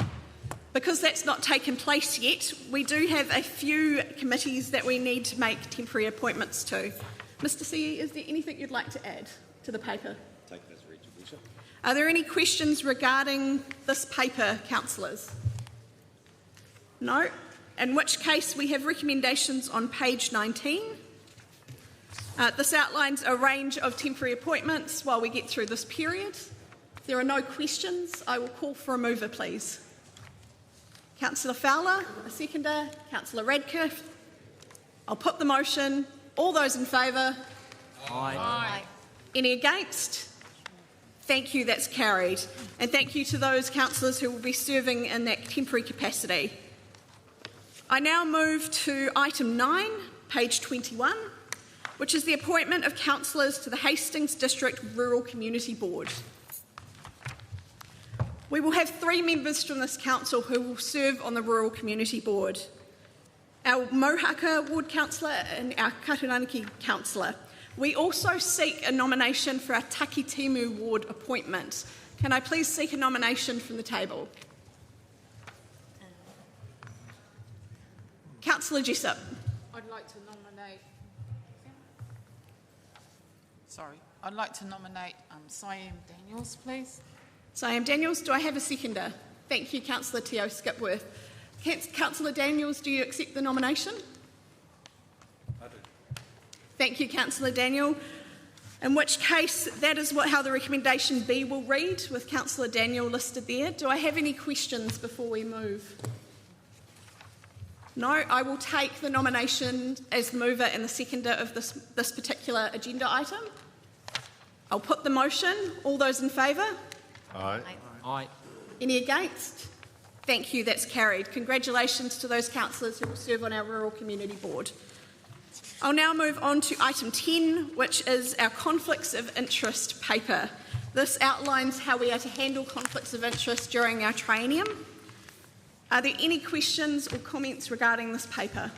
Because that's not taken place yet, we do have a few committees that we need to make temporary appointments to. Mr. CE, is there anything you'd like to add to the paper? Take this, Richard. Are there any questions regarding this paper, councillors? No? In which case we have recommendations on page 19. This outlines a range of temporary appointments while we get through this period. If there are no questions, I will call for a mover, please. Councillor Fowler, a seconder. Councillor Radcliffe. I'll put the motion. All those in favour? Aye. Any against? Thank you, that's carried. And thank you to those councillors who will be serving in that temporary capacity. I now move to item 9, page 21, which is the appointment of councillors to the Hastings District Rural Community Board. We will have 3 members from this council who will serve on the Rural Community Board. Our Mohaka Ward Councillor and our Katuranaki Councillor. We also seek a nomination for our Takitimu Ward appointment. Can I please seek a nomination from the table? Councillor Jessup. I'd like to nominate Siam Daniels, please. Siam Daniels, do I have a seconder? Thank you, Councillor Teo Skipworth. Councillor Daniels, do you accept the nomination? I do. Thank you, Councillor Daniel. In which case, that is how the recommendation B will read, with Councillor Daniel listed there. Do I have any questions before we move? No, I will take the nomination as the mover and the seconder of this particular agenda item. I'll put the motion. All those in favour? Aye. Aye. Any against? Thank you, that's carried. Congratulations to those councillors who will serve on our Rural Community Board. I'll now move on to item 10, which is our conflicts of interest paper. This outlines how we are to handle conflicts of interest during our triennium. Are there any questions or comments regarding this paper?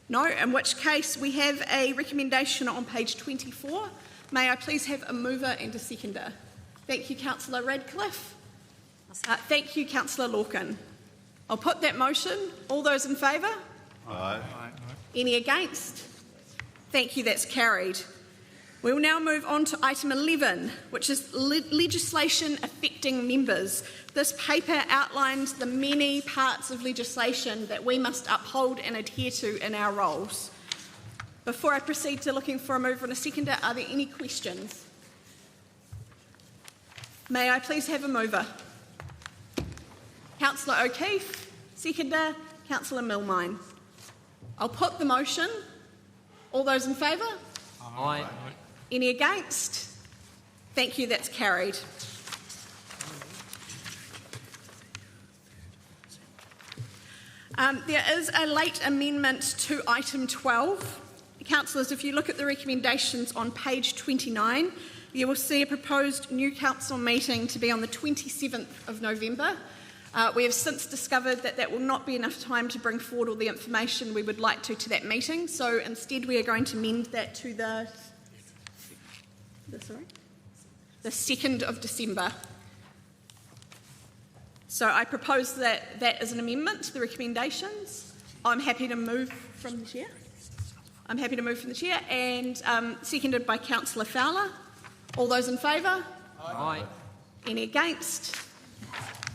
No, in which case we have a recommendation on page 24. May I please have a mover and a seconder? Thank you, Councillor Radcliffe. Thank you, Councillor Lorcan. I'll put that motion. All those in favour? Aye. Any against? Thank you, that's carried. We will now move on to item 11, which is legislation affecting members. This paper outlines the many parts of legislation that we must uphold and adhere to in our roles. Before I proceed to looking for a mover and a seconder, are there any questions? May I please have a mover? Councillor O'Keefe, seconder, Councillor Milmine. I'll put the motion. All those in favour? Aye. Any against? Thank you, that's carried. There is a late amendment to item 12. Councillors, if you look at the recommendations on page 29, you will see a proposed new council meeting to be on the 27th of November. We have since discovered that that will not be enough time to bring forward all the information we would like to that meeting, so instead we are going to amend that to the 2nd of December. So I propose that that is an amendment to the recommendations. I'm happy to move from the chair. And seconded by Councillor Fowler. All those in favour? Aye. Any against?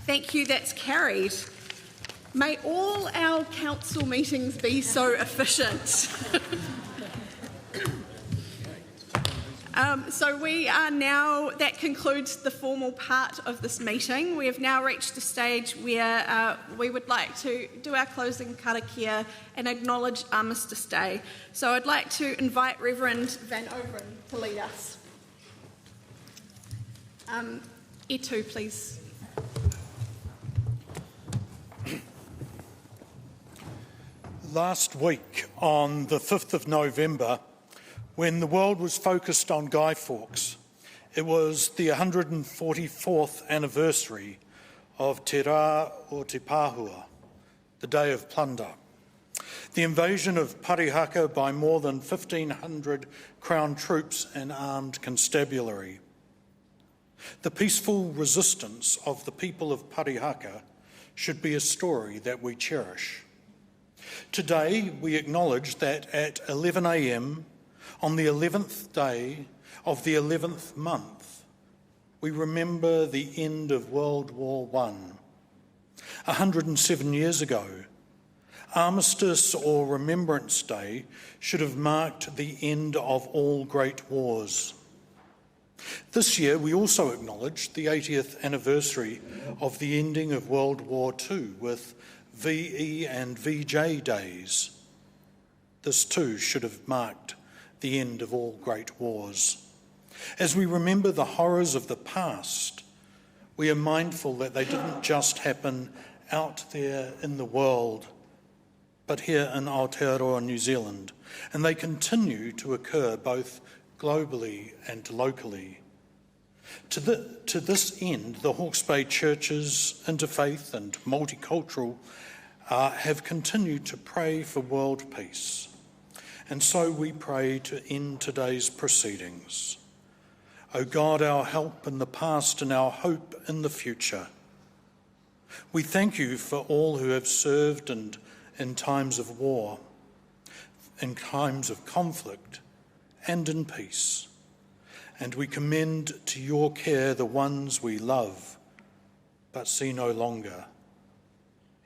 Thank you, that's carried. May all our council meetings be so efficient. So we are now, that concludes the formal part of this meeting. We have now reached the stage where we would like to do our closing karakia and acknowledge Armistice Day. So I'd like to invite Reverend Van Overen to lead us. E2, please. Last week, on the 5th of November, when the world was focused on Guy Fawkes, it was the 144th anniversary of Te Rā o Te Pāhua, the Day of Plunder, the invasion of Parihaka by more than 1,500 Crown troops and armed constabulary. The peaceful resistance of the people of Parihaka should be a story that we cherish. Today, we acknowledge that at 11 a.m, on the 11th day of the 11th month, we remember the end of World War I. 107 years ago, Armistice or Remembrance Day should have marked the end of all great wars. This year, we also acknowledge the 80th anniversary of the ending of World War II with VE and VJ days. This too should have marked the end of all great wars. As we remember the horrors of the past, we are mindful that they didn't just happen out there in the world, but here in Aotearoa, New Zealand, and they continue to occur both globally and locally. To this end, the Hawke's Bay churches, interfaith and multicultural, have continued to pray for world peace. And so we pray to end today's proceedings. O God, our help in the past and our hope in the future, we thank you for all who have served and in times of war, in times of conflict and in peace. And we commend to your care the ones we love but see no longer.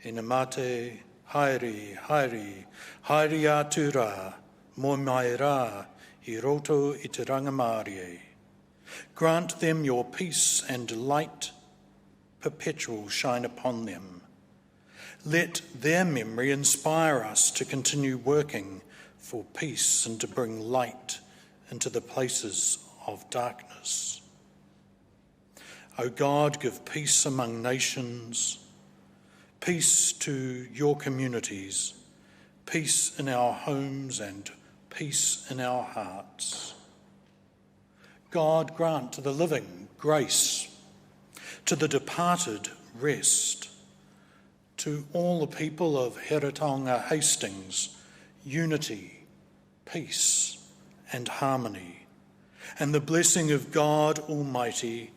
Ina mate, haere, haere, haere atu rā, mo mai rā, I roto I te rangamārie. Grant them your peace and light, perpetual shine upon them. Let their memory inspire us to continue working for peace and to bring light into the places of darkness. O God, give peace among nations, peace to your communities, peace in our homes and peace in our hearts. God, grant to the living grace, to the departed rest, to all the people of Heretaunga Hastings, unity, peace and harmony, and the blessing of God Almighty,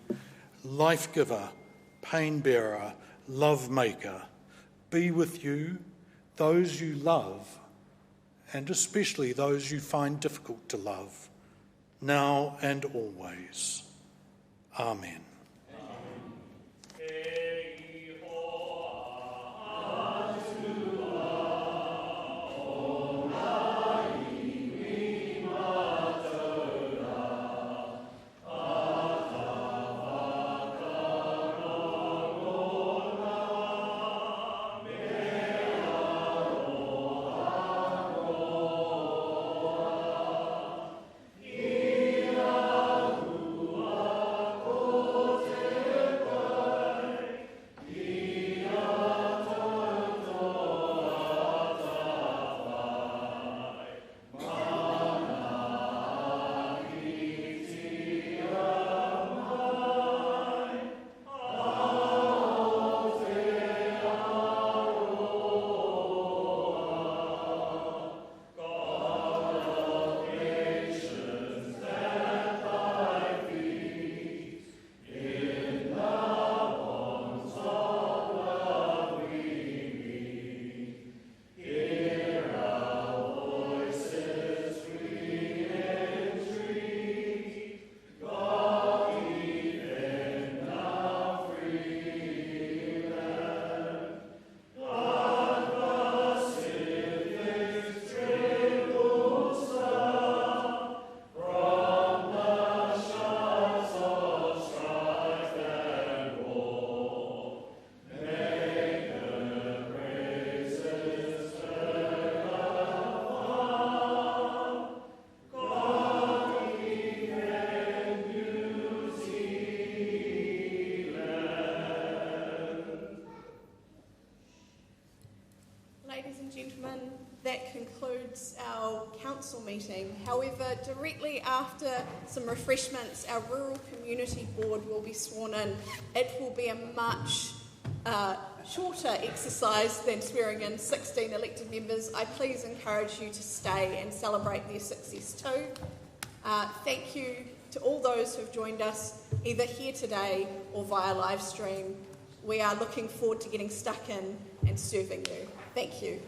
life-giver, pain-bearer, love-maker, be with you, those you love, and especially those you find difficult to love, now and always. Amen. Oh directly after some refreshments, our Rural Community Board will be sworn in. It will be a much shorter exercise than swearing in 16 elected members. I please encourage you to stay and celebrate their success too. Thank you to all those who have joined us, either here today or via live stream. We are looking forward to getting stuck in and serving you. Thank you.